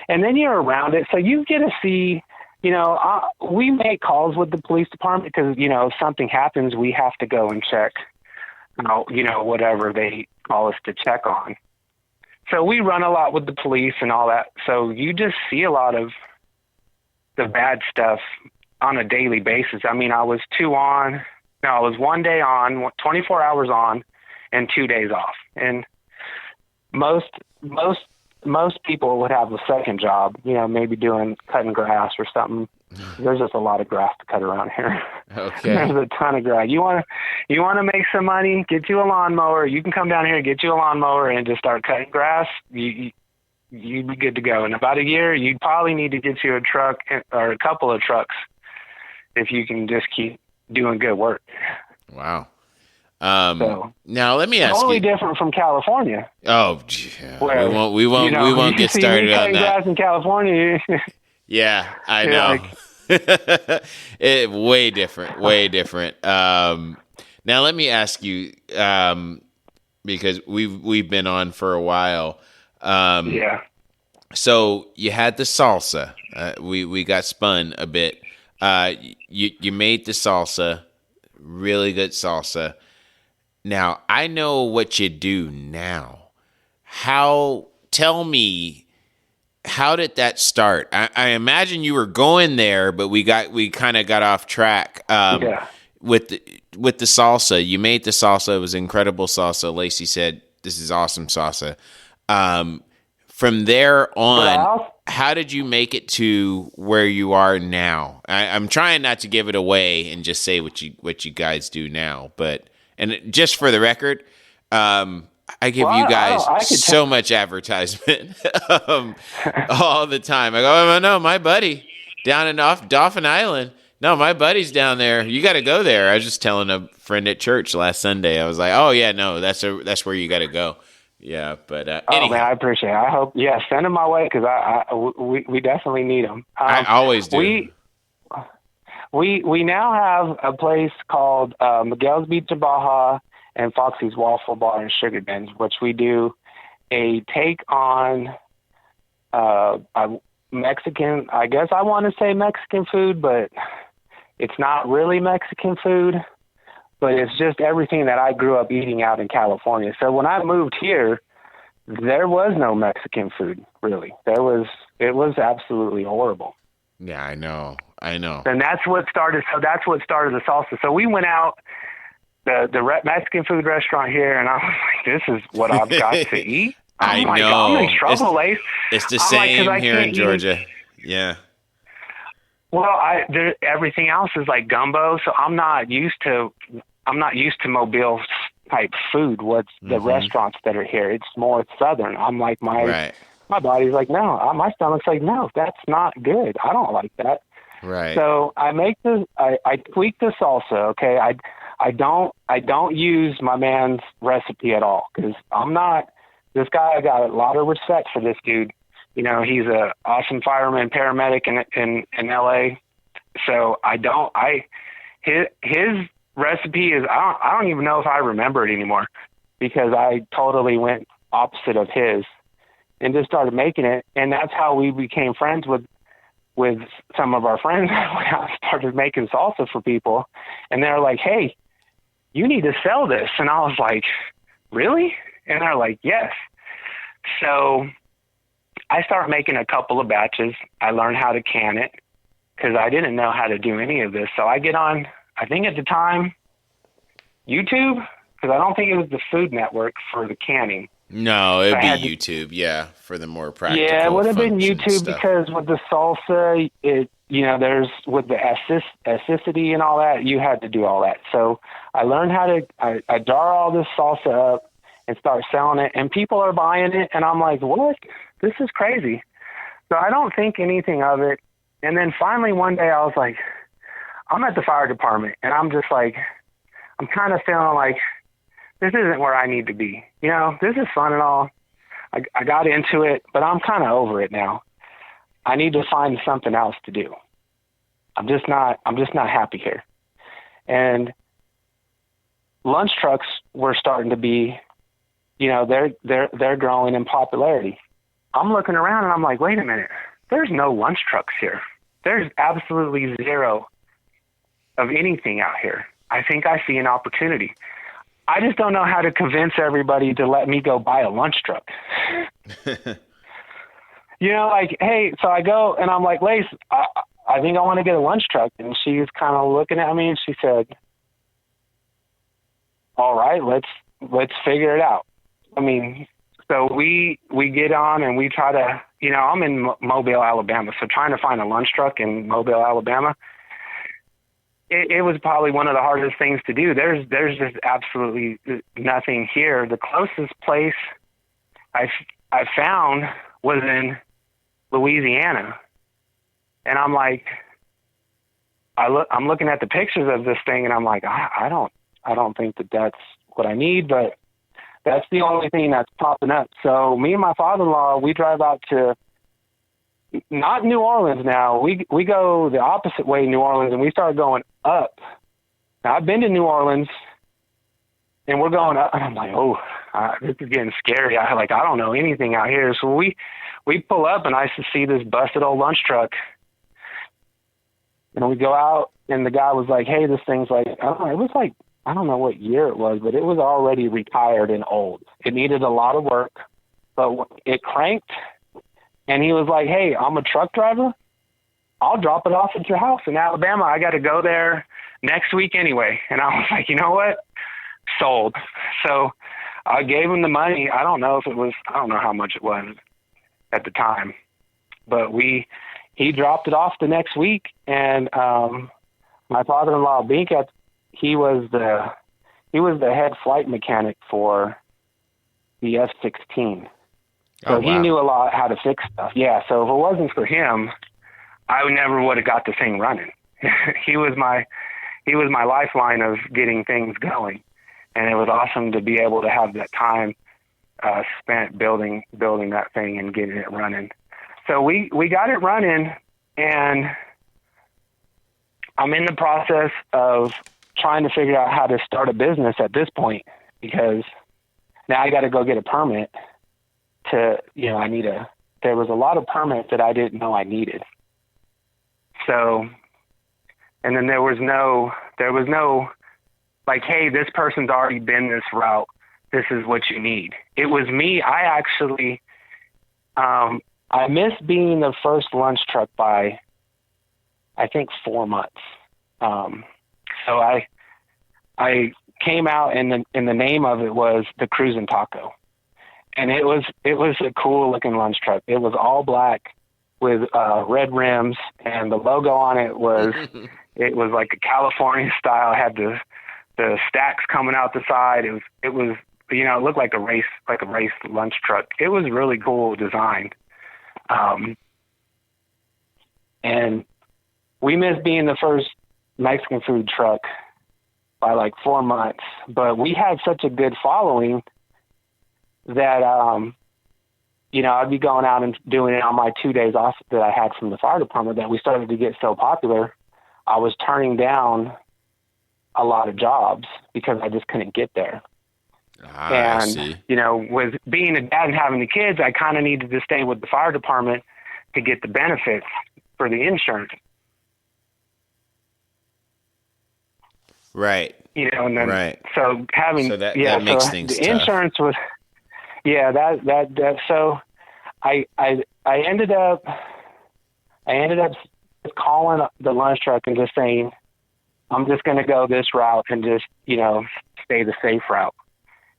and then you're around it. So you get to see, we make calls with the police department because, if something happens, we have to go and check. Whatever they call us to check on. So we run a lot with the police and all that. So you just see a lot of the bad stuff on a daily basis. I mean, I was 1 day on, 24 hours on, and 2 days off. And most people would have a second job, maybe cutting grass or something There's just a lot of grass to cut around here. Okay. There's a ton of grass. You want to make some money? Get you a lawnmower. You can come down here and get you a lawnmower and just start cutting grass. You'd be good to go. In about a year, you'd probably need to get you a truck or a couple of trucks if you can just keep doing good work. Wow. So, now let me ask totally you. different from California. Oh, yeah. We won't get started on that. Grass in California. Yeah, I know. Way different. Way different. Now let me ask you, because we've been on for a while. Yeah. So you had the salsa. We got spun a bit. You made the salsa, really good salsa. Now I know what you do now. Tell me, how did that start? I imagine you were going there, but we kind of got off track. With the salsa, you made the salsa. It was incredible salsa. Lacey said, "This is awesome salsa." From there on, how did you make it to where you are now? I'm trying not to give it away and just say what you guys do now, and just for the record, I give you guys so much advertisement all the time. I go, oh, no, my buddy down in Dauphin Island. No, my buddy's down there. You got to go there. I was just telling a friend at church last Sunday. I was like, oh yeah, no, that's where you got to go. Yeah, but anyhow. Man, I appreciate it. I hope, send them my way because we definitely need them. I always do. We now have a place called Miguel's Beach in Baja and Foxy's Waffle Bar and Sugar Bins, which we do a take on a Mexican. I guess I want to say Mexican food, but it's not really Mexican food. But it's just everything that I grew up eating out in California. So when I moved here, there was no Mexican food, really. It was absolutely horrible. Yeah, I know. And that's what started the salsa. So we went out, the Mexican food restaurant here, and I was like, this is what I've got to eat? I know. I'm in trouble, Lace. It's the same here in Georgia. Yeah. Well, everything else is like gumbo, so I'm not used to Mobile type food. What's the restaurants that are here? It's more southern. I'm like my body's like, no. My stomach's like, no, that's not good. I don't like that. Right. So I tweak the salsa. Okay, I don't use my man's recipe at all because I'm not this guy. I got a lot of respect for this dude. You know, he's a awesome fireman, paramedic in LA. So his recipe is, I don't even know if I remember it anymore because I totally went opposite of his and just started making it. And that's how we became friends with some of our friends. I started making salsa for people and they're like, hey, you need to sell this. And I was like, really? And they're like, yes. So I started making a couple of batches. I learned how to can it because I didn't know how to do any of this. So I get on, I think at the time, YouTube, because I don't think it was the Food Network for the canning. No, it'd be YouTube, for the more practical. Yeah, it would have been YouTube stuff. Because with the salsa, there's with the acidity and all that, you had to do all that. So I learned how to, I jar all this salsa up and start selling it, and people are buying it, and I'm like, what? This is crazy. So I don't think anything of it. And then finally one day I was like, I'm at the fire department, and I'm just like, I'm kind of feeling like this isn't where I need to be. You know, this is fun and all. I got into it, but I'm kind of over it now. I need to find something else to do. I'm just not happy here. And lunch trucks were starting to be, they're growing in popularity. I'm looking around and I'm like, wait a minute, there's no lunch trucks here. There's absolutely zero of anything out here. I think I see an opportunity. I just don't know how to convince everybody to let me go buy a lunch truck. Hey, so I go and I'm like, Lace, I think I want to get a lunch truck. And she's kind of looking at me and she said, all right, let's figure it out. I mean, So we get on and we try to, I'm in Mobile, Alabama. So trying to find a lunch truck in Mobile, Alabama, it was probably one of the hardest things to do. There's just absolutely nothing here. The closest place I found was in Louisiana. And I'm like, I'm looking at the pictures of this thing and I'm like, I don't think that's what I need, but that's the only thing that's popping up. So me and my father-in-law, we drive out to, not New Orleans now. We go the opposite way in New Orleans, and we start going up. Now, I've been to New Orleans, and we're going up, and I'm like, this is getting scary. I don't know anything out here. So we pull up, and I see this busted old lunch truck. And we go out, and the guy was like, hey, this thing's like, I don't know what year it was, but it was already retired and old. It needed a lot of work, but it cranked. And he was like, hey, I'm a truck driver. I'll drop it off at your house in Alabama. I got to go there next week anyway. And I was like, you know what? Sold. So I gave him the money. I don't know how much it was at the time, but he dropped it off the next week. And my father-in-law, Binkat, he was the head flight mechanic for the F-16. So he knew a lot how to fix stuff. Yeah. So if it wasn't for him, I never would have got the thing running. He was my lifeline of getting things going. And it was awesome to be able to have that time spent building that thing and getting it running. So we got it running, and I'm in the process of trying to figure out how to start a business at this point, because now I got to go get a permit to, there was a lot of permits that I didn't know I needed. So, and then there was no like, hey, this person's already been this route. This is what you need. It was me. I actually, I missed being the first lunch truck by, I think, 4 months. So I came out, and the name of it was the Cruisin' Taco. And it was a cool looking lunch truck. It was all black with red rims, and the logo on it was like a California style. It had the stacks coming out the side. It was it looked like a race lunch truck. It was really cool design. And we missed being the first Mexican food truck by like 4 months, but we had such a good following that, I'd be going out and doing it on my 2 days off that I had from the fire department, that we started to get so popular. I was turning down a lot of jobs because I just couldn't get there. I see. With being a dad and having the kids, I kind of needed to stay with the fire department to get the benefits for the insurance. Right. And then, right. So that makes things the tough. insurance was, so I ended up calling the lunch truck and just saying, I'm just going to go this route and just, stay the safe route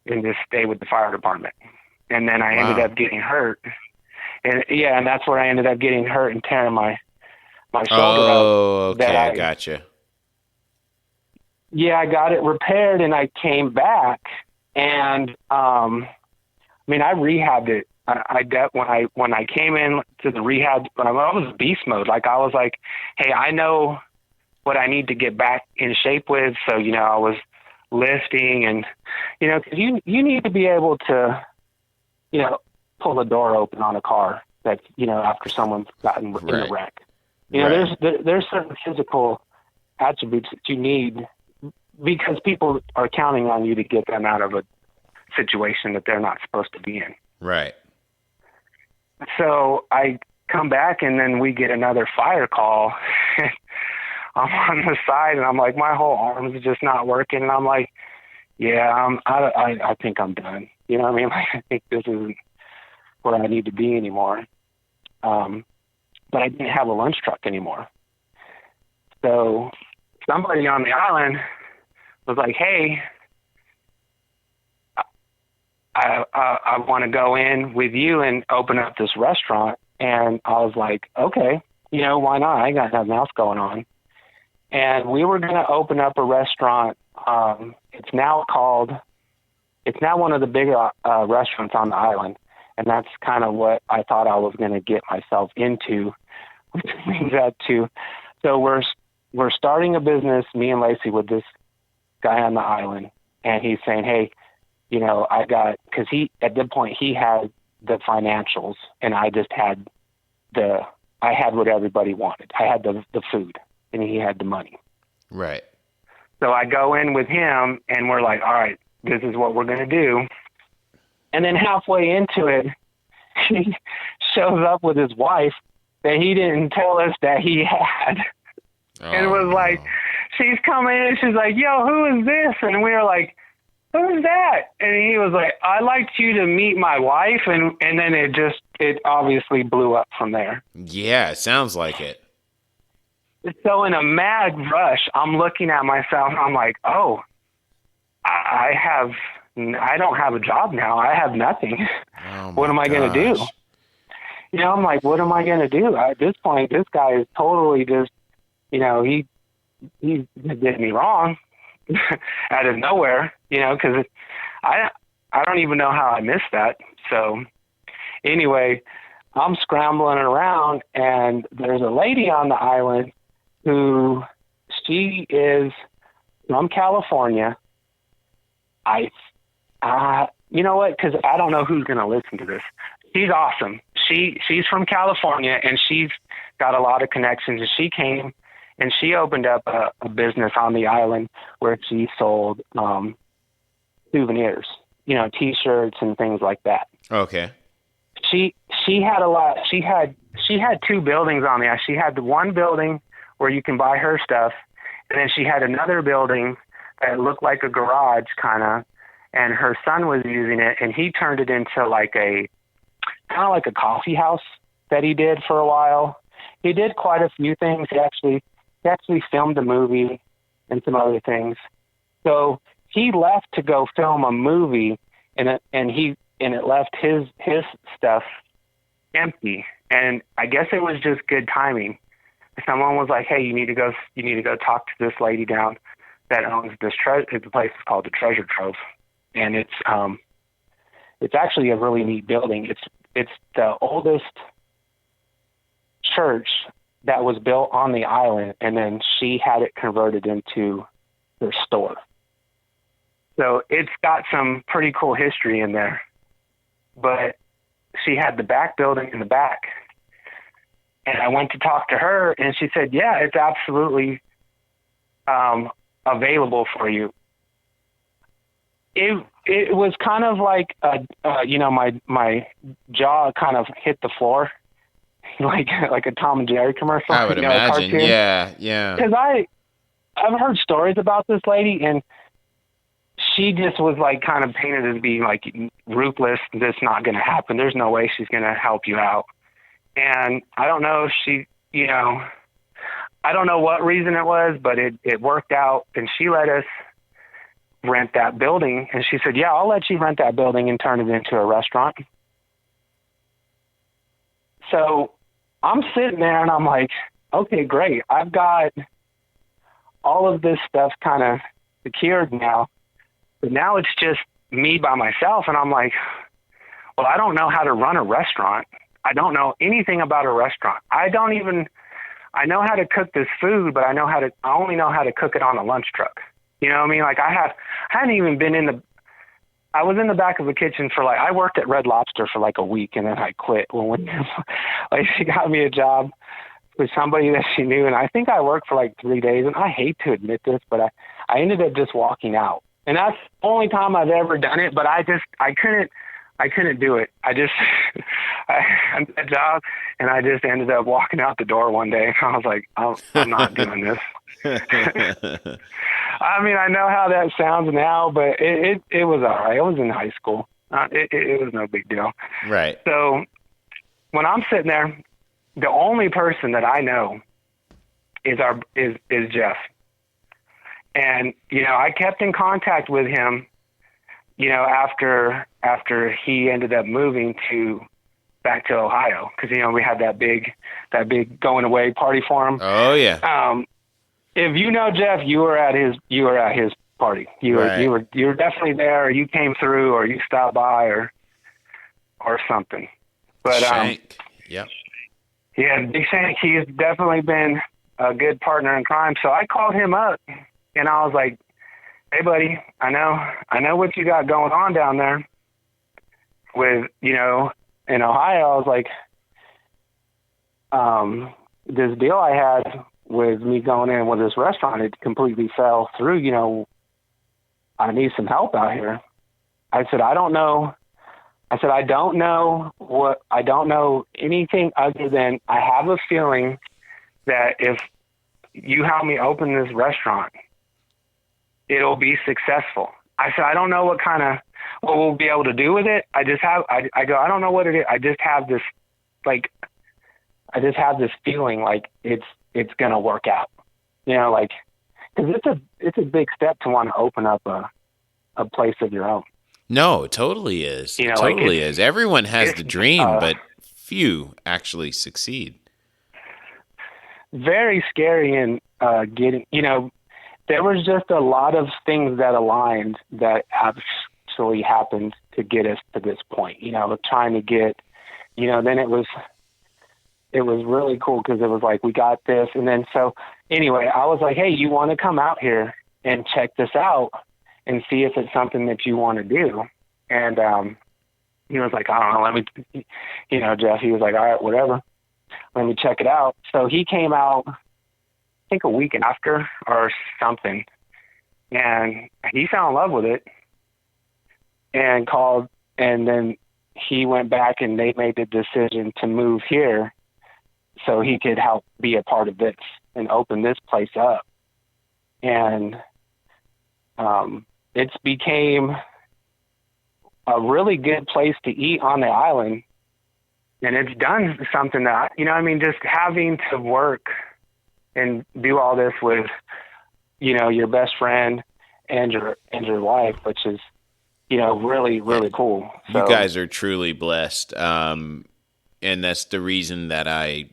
and just stay with the fire department. And then I ended up getting hurt. And that's where I ended up getting hurt and tearing my shoulder up. Oh, okay. I gotcha. Yeah, I got it repaired, and I came back, and I rehabbed it. I got when I came in to the rehab, I was beast mode. Like, I was like, hey, I know what I need to get back in shape with. So, I was lifting, and 'cause you need to be able to, pull the door open on a car that after someone's gotten in a wreck. There's certain physical attributes that you need, because people are counting on you to get them out of a situation that they're not supposed to be in. Right. So I come back, and then we get another fire call. I'm on the side, and I'm like, my whole arm is just not working. And I'm like, I think I'm done. You know what I mean? Like, I think this isn't where I need to be anymore. But I didn't have a lunch truck anymore. So somebody on the island was like, hey, I want to go in with you and open up this restaurant. And I was like, okay, why not? I got nothing else going on. And we were going to open up a restaurant. It's now one of the bigger restaurants on the island. And that's kind of what I thought I was going to get myself into, which means that too. So we're starting a business, me and Lacey, with this guy on the island. And he's saying, hey, because at that point he had the financials and I just had I had what everybody wanted. I had the food and he had the money. Right. So I go in with him and we're like, all right, this is what we're going to do. And then halfway into it, he shows up with his wife that he didn't tell us that he had. And it was like, she's coming in and she's like, yo, who is this? And we were like, who's that? And he was like, I'd like you to meet my wife. And then it obviously blew up from there. Yeah, it sounds like it. So in a mad rush, I'm looking at myself and I'm like, oh, I don't have a job now. I have nothing. Oh what am I going to do? I'm like, what am I going to do? At this point, this guy is totally just, he did me wrong out of nowhere, because I don't even know how I missed that. So anyway, I'm scrambling around and there's a lady on the island who she is from California. You know what? Because I don't know who's going to listen to this. She's awesome. She's from California and she's got a lot of connections. And she came and she opened up a business on the island where she sold souvenirs, T-shirts and things like that. Okay. She had a lot. She had two buildings on the island. She had the one building where you can buy her stuff, and then she had another building that looked like a garage kind of, and her son was using it, and he turned it into like a coffee house that he did for a while. He did quite a few things. He actually filmed a movie and some other things. So he left to go film a movie, and it left his stuff empty. And I guess it was just good timing. Someone was like, "Hey, you need to go talk to this lady down that owns this the place is called the Treasure Trove, and it's actually a really neat building. It's the oldest church that was built on the island, and then she had it converted into their store. So it's got some pretty cool history in there. But she had the back building in the back. And I went to talk to her, and she said, yeah, it's absolutely available for you. It was kind of like, my jaw kind of hit the floor, like a Tom and Jerry commercial. I would imagine, yeah. Because I've heard stories about this lady, and she just was like kind of painted as being like ruthless. This not going to happen. There's no way she's going to help you out. And I don't know if she, I don't know what reason it was, but it worked out, and she let us rent that building. And she said, yeah, I'll let you rent that building and turn it into a restaurant. So I'm sitting there and I'm like, okay, great. I've got all of this stuff kind of secured now, but now it's just me by myself. And I'm like, well, I don't know how to run a restaurant. I don't know anything about a restaurant. I know how to cook this food, but I only know how to cook it on a lunch truck. You know what I mean? Like I hadn't even been I was in the back of the kitchen for I worked at Red Lobster for like a week, and then I quit. When she got me a job with somebody that she knew, and I think I worked for like 3 days, and I hate to admit this, but I ended up just walking out. And that's the only time I've ever done it, but I couldn't do it. I had that job, and I just ended up walking out the door one day. I was like, I'm not doing this. I mean, I know how that sounds now, but it was all right. I was in high school. It was no big deal. Right. So when I'm sitting there, the only person that I know is Jeff. And, I kept in contact with him after he ended up moving back to Ohio, because we had that big going away party for him. Oh yeah. If Jeff, you were at his party. You were definitely there, or you came through, or you stopped by, or something. But Shank. Yep. Yeah, Big Shank, he's definitely been a good partner in crime. So I called him up, and I was like, "Hey, buddy, I know what you got going on down there with, in Ohio." I was like, this deal I had with me going in with this restaurant, it completely fell through. I need some help out here. I said, I don't know anything other than I have a feeling that if you help me open this restaurant, it'll be successful. I said, I don't know what we'll be able to do with it. I don't know what it is. I just have this feeling like it's going to work out, cause it's a big step to want to open up a place of your own. No, it totally is. It totally is. Everyone has the dream, but few actually succeed. Very scary and getting, there was just a lot of things that aligned that actually happened to get us to this point, trying to get, then it was really cool because it was like, we got this. And then, so anyway, I was like, hey, you want to come out here and check this out and see if it's something that you want to do? And he was like, I don't know, let me, Jeff, he was like, all right, whatever, let me check it out. So he came out, I think a week after or something, and he fell in love with it and called, and then he went back and they made the decision to move here so he could help be a part of this and open this place up. And it's became a really good place to eat on the island. And it's done something that, just having to work and do all this with, your best friend and your wife, which is, really, really cool. So, you guys are truly blessed. And that's the reason that I,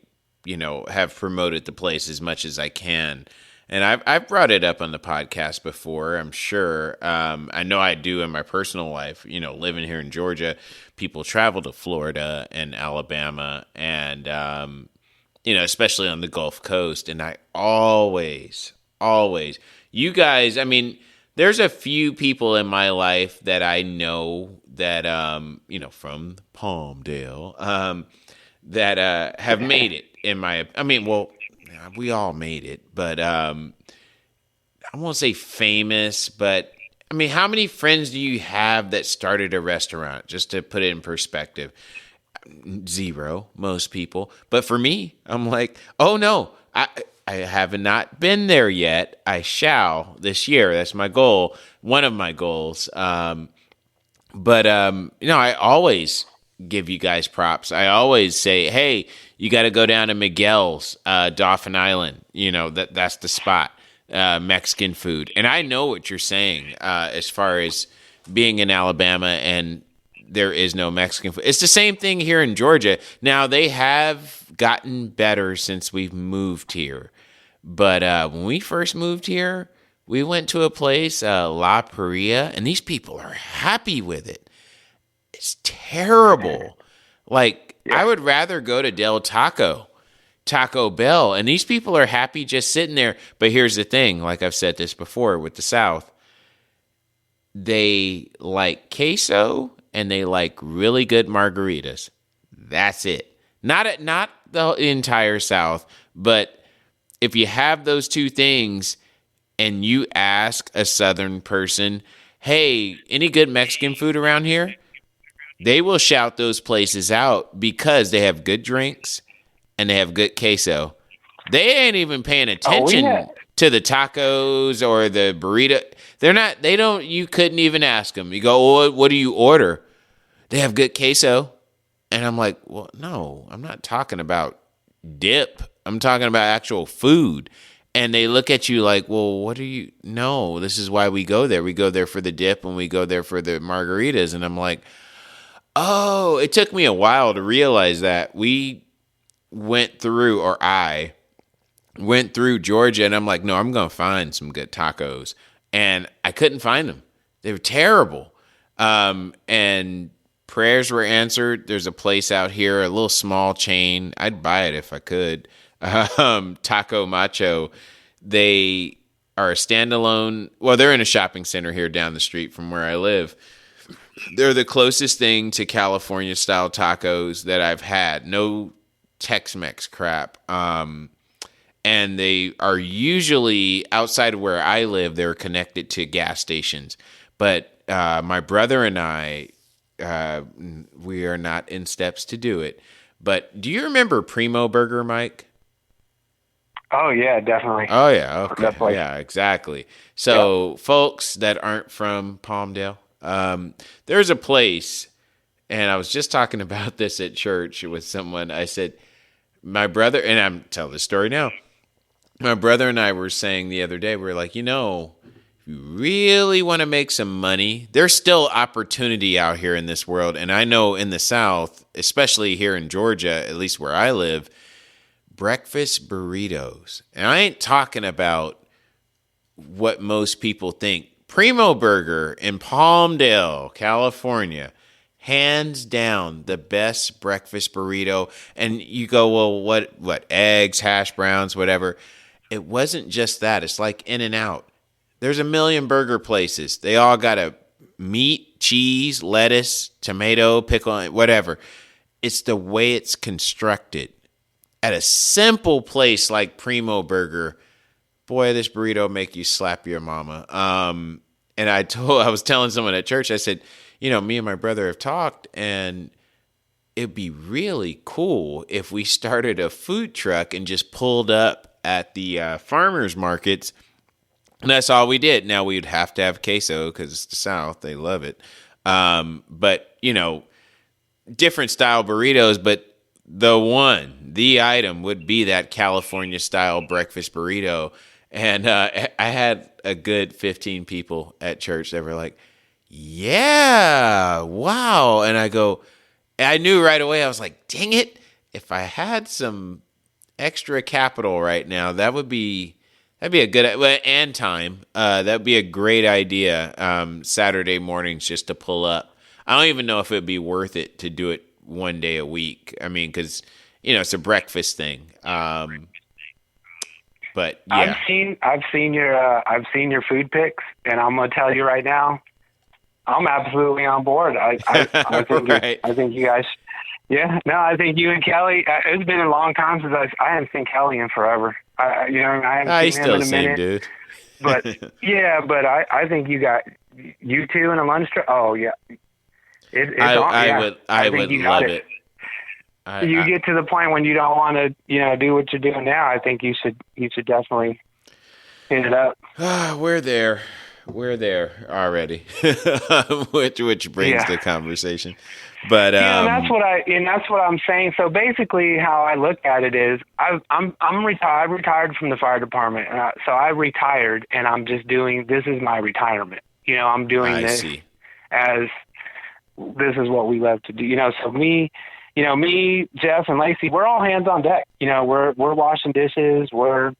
have promoted the place as much as I can. And I've brought it up on the podcast before, I'm sure. I know I do in my personal life, living here in Georgia. People travel to Florida and Alabama and, especially on the Gulf Coast. And I always, you guys, there's a few people in my life that I know that, from Palmdale, that have made it we all made it, but I won't say famous, but how many friends do you have that started a restaurant? Just to put it in perspective, 0, most people. But for me, I'm like, oh no, I have not been there yet. I shall this year. That's my goal. One of my goals. But I always give you guys props. I always say, hey, you got to go down to Miguel's, Dauphin Island. That's the spot, Mexican food. And I know what you're saying as far as being in Alabama and there is no Mexican food. It's the same thing here in Georgia. Now, they have gotten better since we've moved here. But when we first moved here, we went to a place, La Paria, and these people are happy with it. It's terrible. I would rather go to Taco Bell, and these people are happy just sitting there. But here's the thing, like I've said this before with the South, they like queso and they like really good margaritas. That's it. Not the entire South, but if you have those two things and you ask a Southern person, hey, any good Mexican food around here? They will shout those places out because they have good drinks and they have good queso. They ain't even paying attention to the tacos or the burrito. You couldn't even ask them. You go, well, what do you order? They have good queso. And I'm like, well, no, I'm not talking about dip. I'm talking about actual food. And they look at you like, well, what are you? No, this is why we go there. We go there for the dip and we go there for the margaritas. And I'm like, oh, it took me a while to realize that. I went through Georgia and I'm like, no, I'm going to find some good tacos. And I couldn't find them. They were terrible. And prayers were answered. There's a place out here, a little small chain. I'd buy it if I could. Taco Macho. They are a standalone. Well, they're in a shopping center here down the street from where I live. They're the closest thing to California style tacos that I've had. No Tex-Mex crap. And they are usually outside of where I live. They're connected to gas stations. But my brother and I, we are not in steps to do it. But do you remember Primo Burger, Mike? Oh, yeah, definitely. Oh, yeah. Okay. Yeah, exactly. So, folks that aren't from Palmdale, there's a place, and I was just talking about this at church with someone. I said, my brother, and I'm telling this story now. My brother and I were saying the other day, we were like, if you really want to make some money, there's still opportunity out here in this world. And I know in the South, especially here in Georgia, at least where I live, breakfast burritos. And I ain't talking about what most people think. Primo Burger in Palmdale, California, hands down the best breakfast burrito. And you go, well, what eggs, hash browns, whatever. It wasn't just that. It's like In-N-Out. There's a million burger places. They all got a meat, cheese, lettuce, tomato, pickle, whatever. It's the way it's constructed. At a simple place like Primo Burger, boy, this burrito make you slap your mama. And I was telling someone at church, I said, me and my brother have talked, and it'd be really cool if we started a food truck and just pulled up at the farmers markets. And that's all we did. Now we'd have to have queso because it's the South. They love it. But, different style burritos. But the item would be that California style breakfast burrito. And I had a good 15 people at church that were like, yeah, wow. And I knew right away, I was like, dang it. If I had some extra capital right now, that'd be a good, and time. That'd be a great idea. Saturday mornings just to pull up. I don't even know if it'd be worth it to do it one day a week. I mean, because it's a breakfast thing. But yeah, I've seen your food pics, and I'm gonna tell you right now, I'm absolutely on board. I think right. I think you guys. Yeah, no, I think you and Kelly. It's been a long time since I haven't seen Kelly in forever. I haven't seen him in a minute. Dude. But I think you got you two in a lunch truck. Oh yeah, I would love it. You get to the point when you don't want to, do what you're doing now. I think you should definitely hit it up. We're there already, which brings the conversation. But that's what I'm saying. So basically, how I look at it is, I'm retired. I retired from the fire department, so I retired, and I'm just doing. This is my retirement. I'm doing this as this is what we love to do. So me, Jeff, and Lacey, we're all hands on deck. We're washing dishes, we're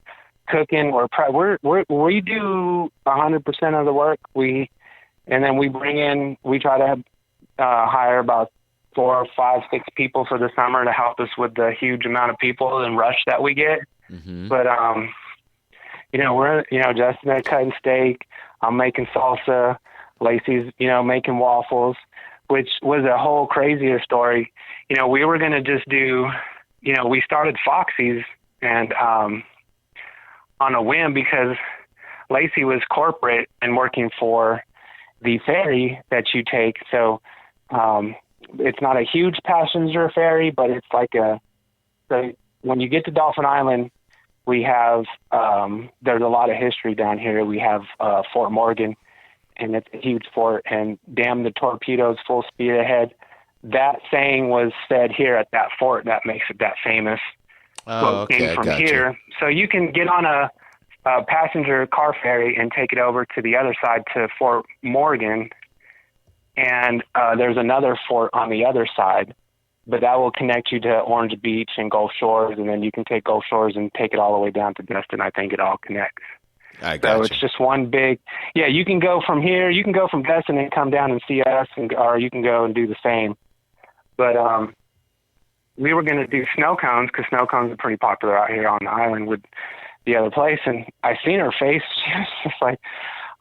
cooking, we do 100% of the work. And then we try to hire about 4, 5, 6 people for the summer to help us with the huge amount of people and rush that we get. Mm-hmm. But, we're, Justin and cutting steak. I'm making salsa. Lacey's, making waffles, which was a whole crazier story. We were going to just do, we started Foxy's and, on a whim because Lacey was corporate and working for the ferry that you take. So, it's not a huge passenger ferry, but it's like when you get to Dolphin Island, we have, there's a lot of history down here. We have, Fort Morgan, and it's a huge fort, and damn the torpedoes, full speed ahead. That saying was said here at that fort. That makes it that famous. Oh, okay. Came from here. So you can get on a passenger car ferry and take it over to the other side to Fort Morgan. And there's another fort on the other side, but that will connect you to Orange Beach and Gulf Shores, and then you can take Gulf Shores and take it all the way down to Destin. I think it all connects. I got So it's just one big, you can go from here, you can go from Destin and come down and see us, or you can go and do the same. But we were going to do snow cones, because snow cones are pretty popular out here on the island with the other place. And I seen her face. She was just like,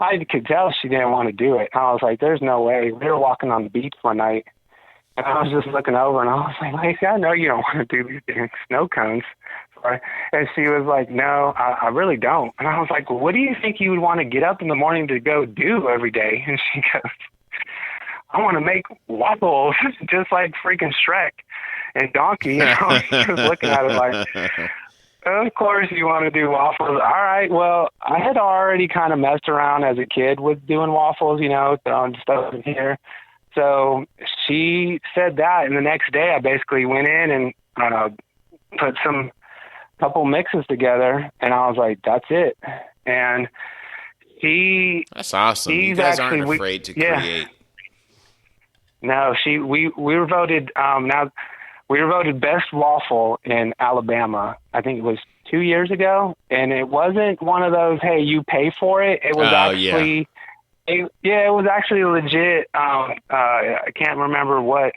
I could tell she didn't want to do it. I was like, there's no way. We were walking on the beach one night, and I was just looking over, and I was like, Lacey, I know you don't want to do these damn snow cones. And she was like, no, I really don't. And I was like, well, what do you think you would want to get up in the morning to go do every day? And she goes, I want to make waffles, just like freaking Shrek and Donkey. And I was just looking at her like, of course you want to do waffles. All right, well, I had already kind of messed around as a kid with doing waffles, throwing stuff in here. So she said that, and the next day I basically went in and put some couple mixes together, and I was like, that's it. And that's awesome. You guys aren't afraid to create. No, we were voted we were voted best waffle in Alabama. I think it was 2 years ago, and it wasn't one of those, hey, you pay for it. It was it was actually legit. I can't remember what.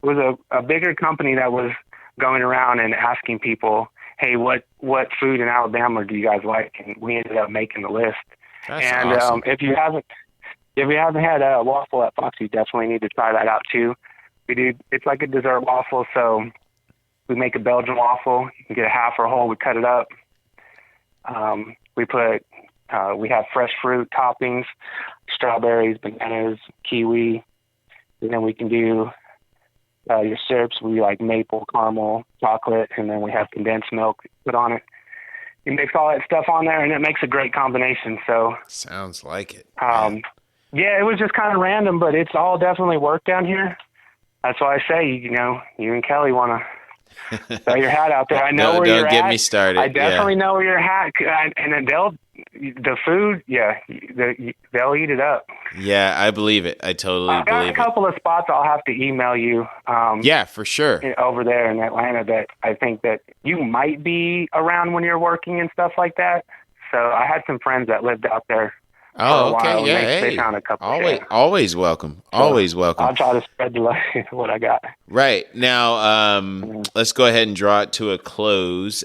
It was a bigger company that was going around and asking people, hey, what food in Alabama do you guys like? And we ended up making the list. That's awesome. If you haven't had a waffle at Fox, you definitely need to try that out too. It's like a dessert waffle. So we make a Belgian waffle. You can get a half or whole. We cut it up. We have fresh fruit toppings, strawberries, bananas, kiwi. And then we can do your syrups. We like maple, caramel, chocolate, and then we have condensed milk put on it. You mix all that stuff on there, and it makes a great combination. So sounds like it. It was just kind of random, but it's all definitely worked down here. That's why I say, you and Kelly want to throw your hat out there. I know where you're at. Don't get me started. I definitely know where you're at, and then the food, they'll eat it up. Yeah, I believe it. I totally believe it. I've got a couple of spots I'll have to email you. For sure. Over there in Atlanta that I think that you might be around when you're working and stuff like that. So I had some friends that lived out there. Oh, okay. Yeah. They found a couple. Always welcome. So always welcome. I'll try to spread the what I got. Right. Now, let's go ahead and draw it to a close.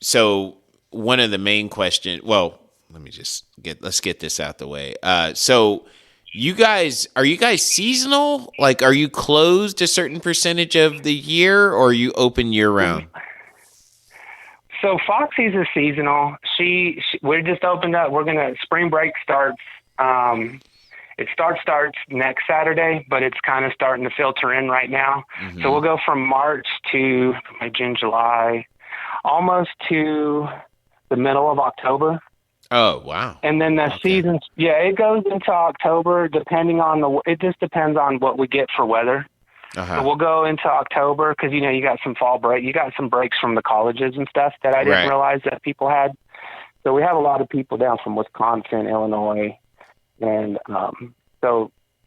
So one of the main questions, let's get this out the way. So are you guys seasonal? Like, are you closed a certain percentage of the year, or are you open year round? So Foxy's is seasonal. We're just opened up. Spring break starts. It starts next Saturday, but it's kind of starting to filter in right now. Mm-hmm. So we'll go from March to June, July, almost to the middle of October. Oh, wow. And then the season, it goes into October, it just depends on what we get for weather. Uh-huh. So we'll go into October because, you got some fall break. You got some breaks from the colleges and stuff that I didn't realize that people had. So we have a lot of people down from Wisconsin, Illinois. And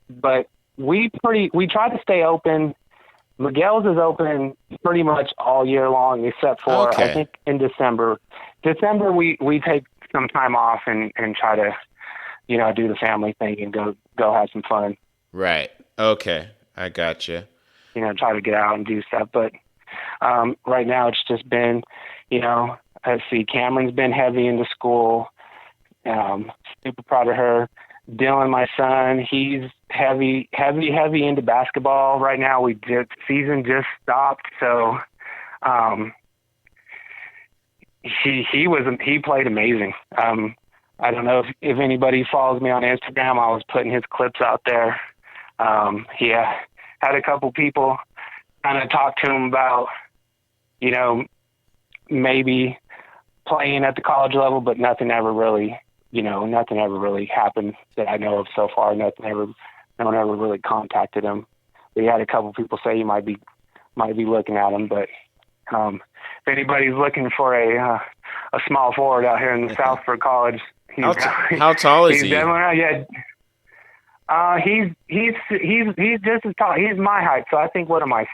but we try to stay open. Miguel's is open pretty much all year long except for, I think, in December. December, we take some time off and try to, do the family thing and go have some fun. Right. Okay. I gotcha. Try to get out and do stuff. But right now it's just been, let's see, Cameron's been heavy into school. Super proud of her. Dylan, my son, he's heavy into basketball right now. Season just stopped, so he played amazing. I don't know if anybody follows me on Instagram. I was putting his clips out there. Had a couple people kind of talk to him about, maybe playing at the college level, but nothing ever really happened that I know of so far. No one ever really contacted him. We had a couple people say he might be looking at him, but anybody's looking for a small forward out here in the South for college, how tall is he's he? definitely, yeah. He's just as tall. He's my height, so I think, what am I,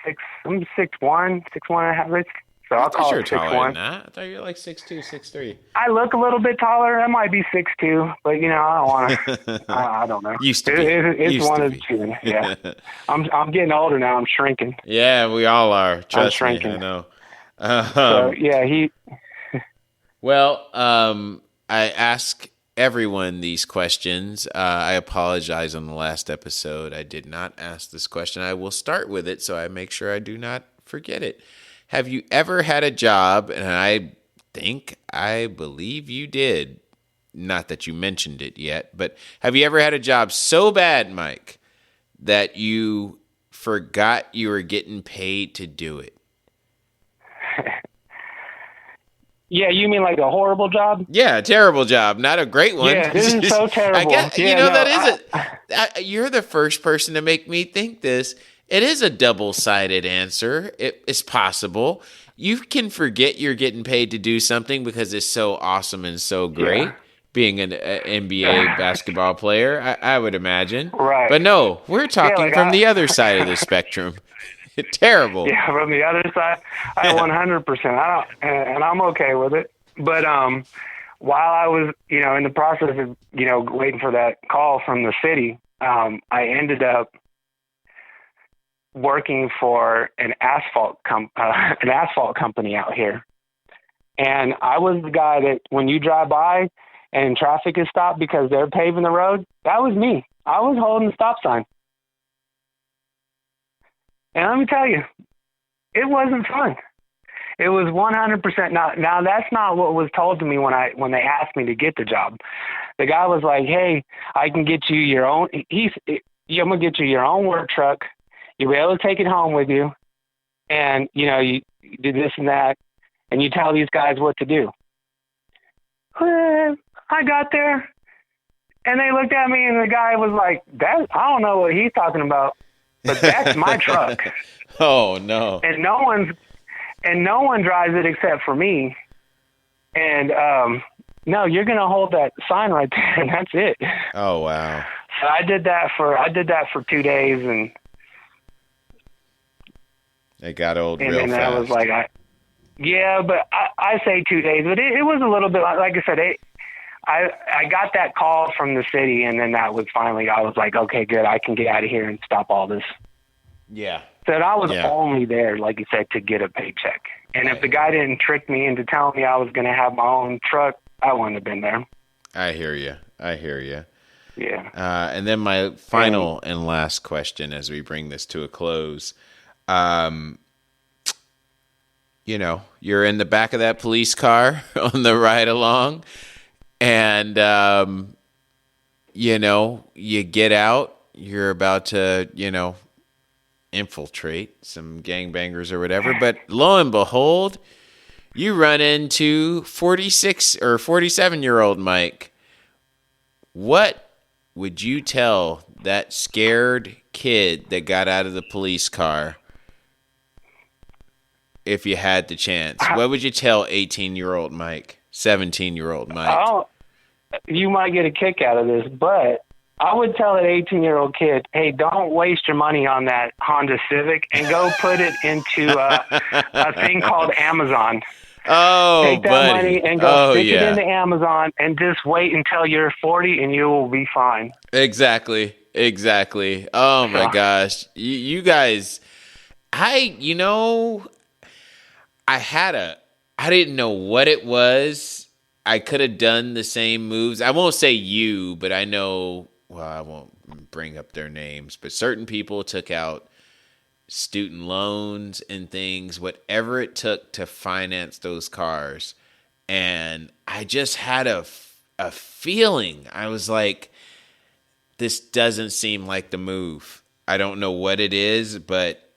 I'm 6'1", 6'1.5". So I'll call it 6'1". Taller than that. I thought you were like 6'2", 6'3". I look a little bit taller. I might be 6'2", but I don't want to. I don't know. Used to be. It's one of the two. Yeah. I'm getting older now. I'm shrinking. Yeah, we all are. Trust me, shrinking. I know. So yeah, Well, I ask everyone these questions. I apologize on the last episode. I did not ask this question. I will start with it so I make sure I do not forget it. Have you ever had a job, and I believe you did, not that you mentioned it yet, but have you ever had a job so bad, Mike, that you forgot you were getting paid to do it? Yeah, you mean like a horrible job? Yeah, a terrible job, not a great one. Yeah, this is so terrible. I guess, Yeah, that is you're the first person to make me think this. It is a double-sided answer. It's possible. You can forget you're getting paid to do something because it's so awesome and so great. Yeah. Being an NBA basketball player, I would imagine. Right. But no, we're talking from the other side of the spectrum. Terrible. Yeah, from the other side, I 100%. And I'm okay with it. But while I was, in the process of, waiting for that call from the city, I ended up working for an asphalt company out here. And I was the guy that when you drive by and traffic is stopped because they're paving the road, that was me. I was holding the stop sign. And let me tell you, it wasn't fun. It was 100% not. Now that's not what was told to me when they asked me to get the job. The guy was like, "Hey, I can get you your own. I'm gonna get you your own work truck. You'll be able to take it home with you, and you do this and that, and you tell these guys what to do." I got there, and they looked at me, and the guy was like, "That I don't know what he's talking about, but that's my truck." Oh no! And no one drives it except for me. And no, you're gonna hold that sign right there, and that's it. Oh wow! So I did that for 2 days, and it got old real fast. And then I was like, but I say 2 days, but it was a little bit like I said. I got that call from the city, and then that was finally. I was like, okay, good. I can get out of here and stop all this. Yeah. So I was only there, like you said, to get a paycheck. And if the guy didn't trick me into telling me I was going to have my own truck, I wouldn't have been there. I hear you. Yeah. And then my final and last question as we bring this to a close. You're in the back of that police car on the ride along, and, you get out. You're about to, infiltrate some gangbangers or whatever. But lo and behold, you run into 46 or 47-year-old Mike. What would you tell that scared kid that got out of the police car if you had the chance? What would you tell 18-year-old Mike, 17-year-old Mike? Oh, you might get a kick out of this, but I would tell an 18-year-old kid, hey, don't waste your money on that Honda Civic and go put it into a thing called Amazon. Oh, take that buddy. money and go stick it into Amazon and just wait until you're 40 and you will be fine. Exactly. Oh my gosh. You guys, I didn't know what it was. I could have done the same moves. I won't say you, but I know, well, I won't bring up their names, but certain people took out student loans and things, whatever it took to finance those cars. And I just had a feeling. I was like, this doesn't seem like the move. I don't know what it is, but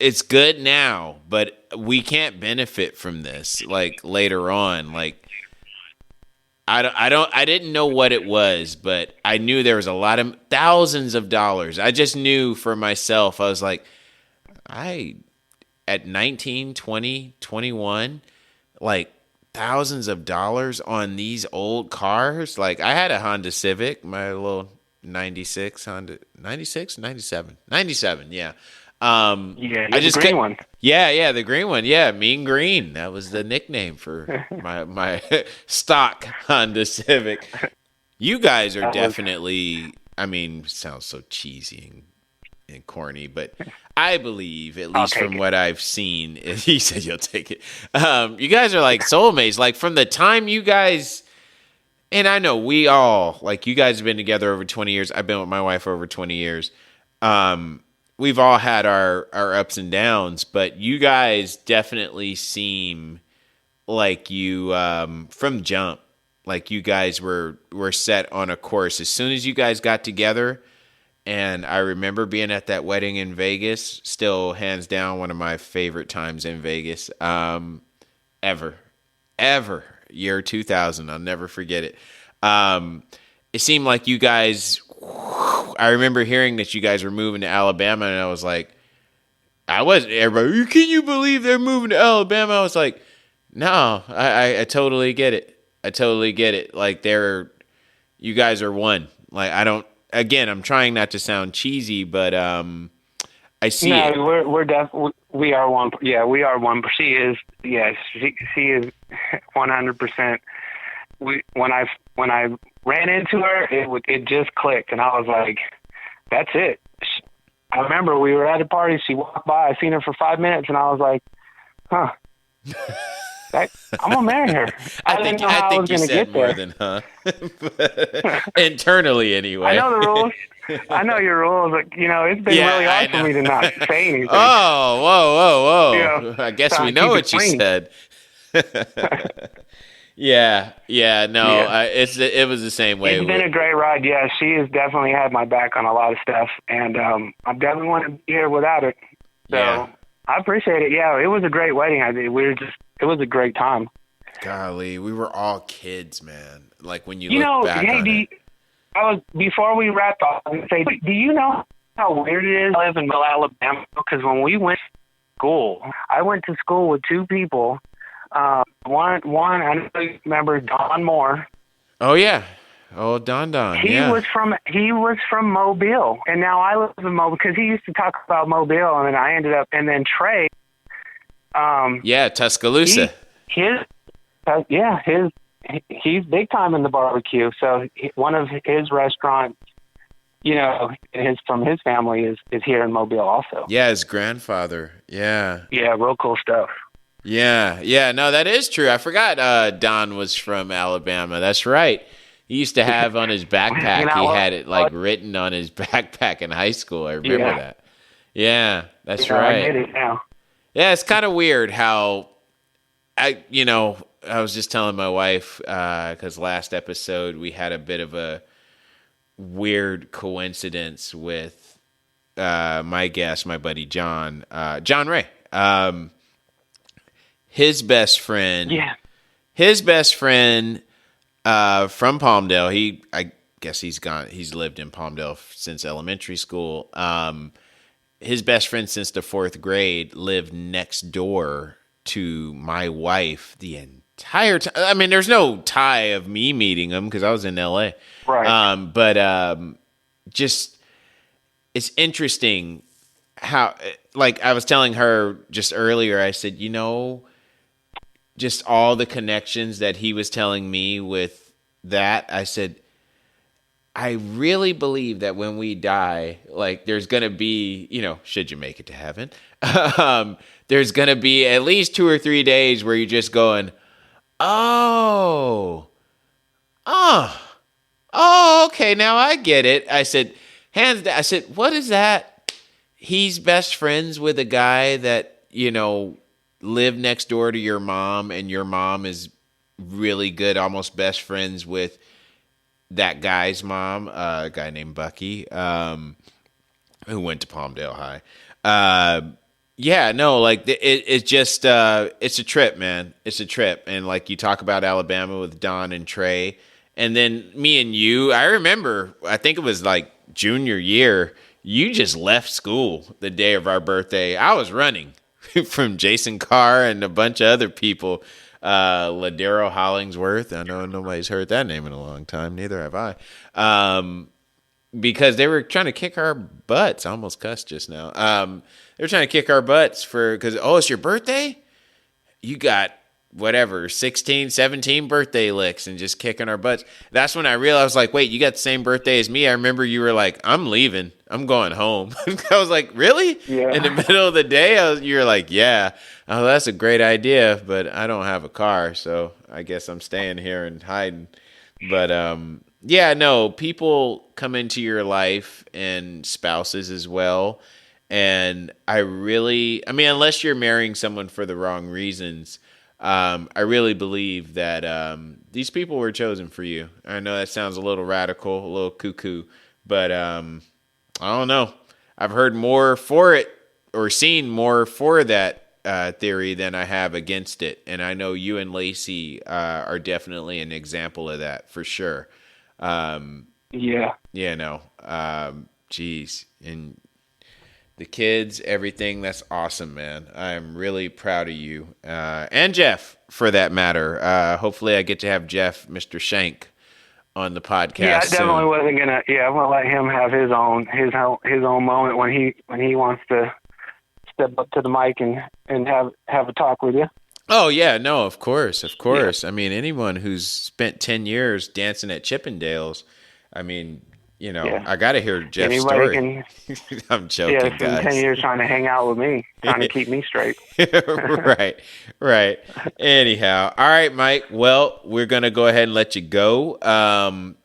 it's good now, but we can't benefit from this like later on. Like I didn't know what it was, but I knew there was a lot of thousands of dollars. I just knew for myself. I was like, at 19, 20, 21, like thousands of dollars on these old cars. Like I had a Honda Civic, my little 96 Honda, 96, 97, 97. Yeah. Yeah, I just the green one. Yeah, the green one. Yeah, Mean Green. That was the nickname for my stock Honda Civic. You guys are definitely, I mean, sounds so cheesy and corny, but I believe, at least from what I've seen, he said you'll take it. You guys are like soulmates. Like from the time you guys, and I know we all, like you guys have been together over 20 years. I've been with my wife over 20 years. We've all had our ups and downs, but you guys definitely seem like you, from jump, like you guys were set on a course. As soon as you guys got together, and I remember being at that wedding in Vegas, still hands down one of my favorite times in Vegas, ever. Year 2000, I'll never forget it. It seemed like you guys, I remember hearing that you guys were moving to Alabama, and I was like, everybody, can you believe they're moving to Alabama? I was like, no, I totally get it. I totally get it. Like you guys are one. Like again, I'm trying not to sound cheesy, but I see it. We're definitely, we are one. Yeah, we are one. She is, yes, she is 100%. When I ran into her, it just clicked, and I was like, that's it. I remember we were at a party. She walked by. I seen her for 5 minutes, and I was like, huh. I'm gonna marry her. I think you said more than huh. Internally, anyway. I know the rules. I know your rules. Like, it's been really hard for me to not say anything. Oh, whoa! I guess we know what you said. Yeah. No, it was the same way. It's been a great ride. Yeah, she has definitely had my back on a lot of stuff, and I definitely want to be here without it. So yeah. I appreciate it. Yeah, it was a great wedding. It was a great time. Golly, we were all kids, man. Like when you look back on it. Before we wrap up, I would say, do you know how weird it is to live in Mobile, Alabama? Because when we went to school, I went to school with two people. One, I know you remember Don Moore. Oh yeah. Oh, Don. He was from Mobile, and now I live in Mobile because he used to talk about Mobile, and then I ended up, and then Trey. Tuscaloosa. He's big time in the barbecue. So one of his restaurants, from his family is here in Mobile also. Yeah, his grandfather. Yeah. Yeah, real cool stuff. Yeah. No, that is true. I forgot Don was from Alabama. That's right. He used to have on his backpack. He had it written on his backpack in high school. I remember that. Yeah, that's right. I get it now. Yeah, it's kind of weird how I was just telling my wife because last episode we had a bit of a weird coincidence with my guest, my buddy John Ray. His best friend. Yeah. His best friend from Palmdale. I guess he's lived in Palmdale since elementary school. His best friend since the 4th grade lived next door to my wife the entire time. I mean, there's no tie of me meeting him because I was in LA. Right. But just it's interesting how, like I was telling her just earlier, I said, just all the connections that he was telling me with that, I said, I really believe that when we die, like there's going to be, should you make it to heaven, there's going to be at least 2 or 3 days where you're just going, oh, okay, now I get it. I said, hands down, I said, what is that? He's best friends with a guy that, lived next door to your mom, and your mom is really good, almost best friends with that guy's mom, a guy named Bucky, who went to Palmdale High. It's just, it's a trip, man. It's a trip. And like you talk about Alabama with Don and Trey, and then me and you, I remember, I think it was like junior year, you just left school the day of our birthday. I was running. from Jason Carr and a bunch of other people. Ladero Hollingsworth. I know nobody's heard that name in a long time. Neither have I. Because they were trying to kick our butts. I almost cussed just now. They were trying to kick our butts because, it's your birthday? You got whatever, 16, 17 birthday licks and just kicking our butts. That's when I realized, like, wait, you got the same birthday as me. I remember you were like, I'm leaving. I'm going home. I was like, really? Yeah. In the middle of the day, you were like, yeah. Oh, that's a great idea, but I don't have a car, so I guess I'm staying here and hiding. But, yeah, no, people come into your life and spouses as well. And unless you're marrying someone for the wrong reasons, I really believe that these people were chosen for you. I know that sounds a little radical, a little cuckoo, but I don't know. I've heard more for it or seen more for that theory than I have against it. And I know you and Lacey are definitely an example of that for sure. Geez. And the kids, everything, that's awesome, man. I'm really proud of you. And Jeff, for that matter. Hopefully I get to have Jeff, Mr. Shank, on the podcast. Yeah, I definitely soon. wasn't gonna. Yeah, I'm gonna let him have his own moment when he wants to step up to the mic and have a talk with you. Oh yeah, no, of course. Yeah. I mean, anyone who's spent 10 years dancing at Chippendales, I mean, I got to hear Jeff's story. I'm joking, yeah, it's been guys. 10 years trying to hang out with me, trying to keep me straight. Right. Anyhow, all right, Mike. Well, we're going to go ahead and let you go.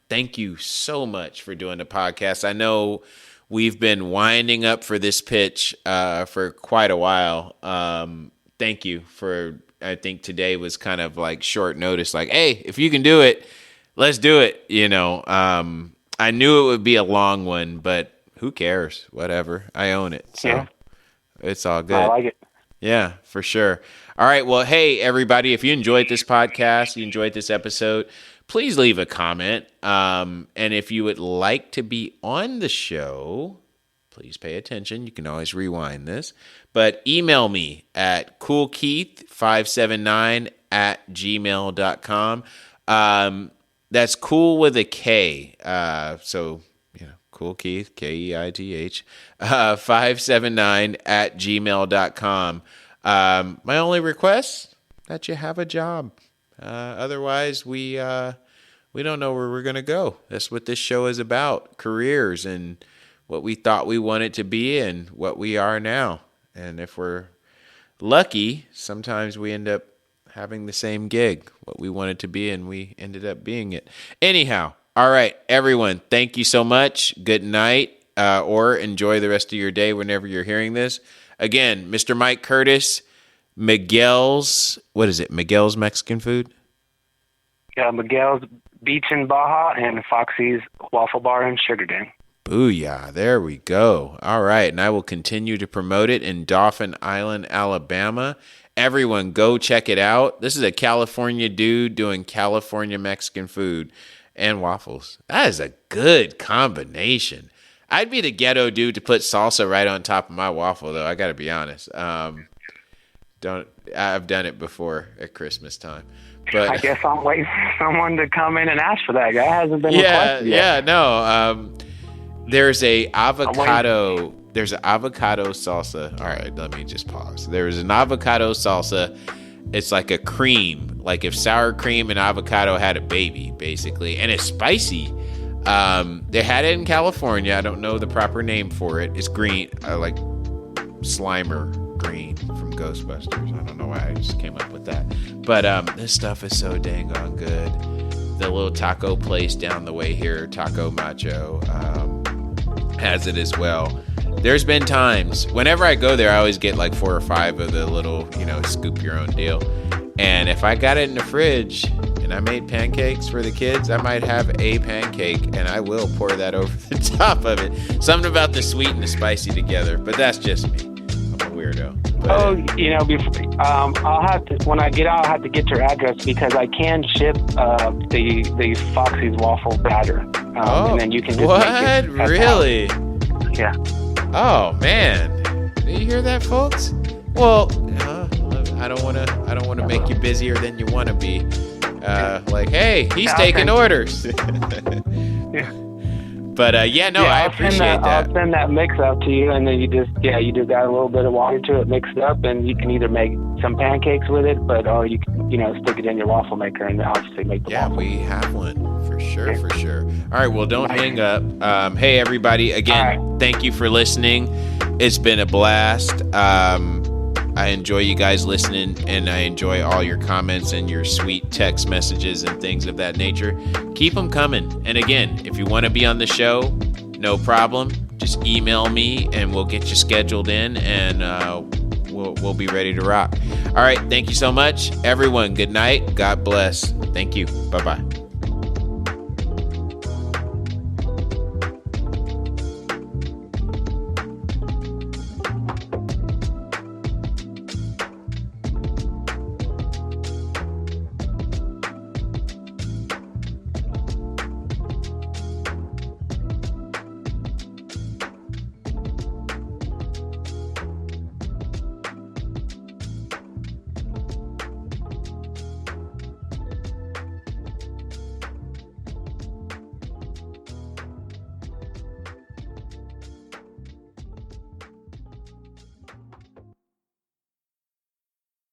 Thank you so much for doing the podcast. I know we've been winding up for this pitch for quite a while. Thank you I think today was kind of like short notice, like, hey, if you can do it, let's do it. I knew it would be a long one, but who cares? Whatever. I own it. So It's all good. I like it. Yeah, for sure. All right. Well, hey, everybody, if you enjoyed this podcast, you enjoyed this episode, please leave a comment. And if you would like to be on the show, please pay attention. You can always rewind this. But email me at coolkeith579@gmail.com. That's cool with a K. Cool Keith, Keith, 579@gmail.com. My only request, that you have a job. Otherwise, we don't know where we're going to go. That's what this show is about, careers and what we thought we wanted to be and what we are now. And if we're lucky, sometimes we end up having the same gig, what we wanted to be, and we ended up being it. Anyhow, all right, everyone, thank you so much. Good night, or enjoy the rest of your day whenever you're hearing this. Again, Mr. Mike Curtis, Miguel's Mexican Food? Yeah, Miguel's Beach in Baja and Foxy's Waffle Bar in Sugar Dam. Booyah, there we go. All right, and I will continue to promote it in Dauphin Island, Alabama. Everyone, go check it out. This is a California dude doing California Mexican food and waffles. That is a good combination. I'd be the ghetto dude to put salsa right on top of my waffle, though. I got to be honest. I've done it before at Christmas time. But I guess I'm waiting for someone to come in and ask for that. Guy hasn't been requested yet. Yeah, no. There's an avocado salsa. All right, let me just pause. There's an avocado salsa. It's like a cream, like if sour cream and avocado had a baby, basically, and it's spicy. They had it in California. I don't know the proper name for it. It's green, like Slimer green from Ghostbusters. I don't know why I just came up with that. But this stuff is so dang on good. The little taco place down the way here, Taco Macho, has it as well. There's been times, whenever I go there, I always get like 4 or 5 of the little, scoop your own deal. And if I got it in the fridge and I made pancakes for the kids, I might have a pancake and I will pour that over the top of it. Something about the sweet and the spicy together, but that's just me. I'm a weirdo. But, I'll have to, when I get out, I'll have to get your address because I can ship the Foxy's waffle batter. And then you can just what? Make it really? Yeah. Oh, man. Did you hear that, folks? Well, I don't want to make you busier than you want to be. Like, hey, he's taking orders. Yeah. But I appreciate that. I'll send that mix up to you, and then you just add a little bit of water to it, mix it up, and you can either make some pancakes with it, or you can, stick it in your waffle maker and obviously make the waffle. Yeah, we have one for sure, for sure. All right, well, don't hang up. Hey, everybody, again, Thank you for listening. It's been a blast. I enjoy you guys listening, and I enjoy all your comments and your sweet text messages and things of that nature. Keep them coming. And again, if you want to be on the show, no problem. Just email me, and we'll get you scheduled in, and we'll be ready to rock. All right, thank you so much, everyone. Good night. God bless. Thank you. Bye-bye.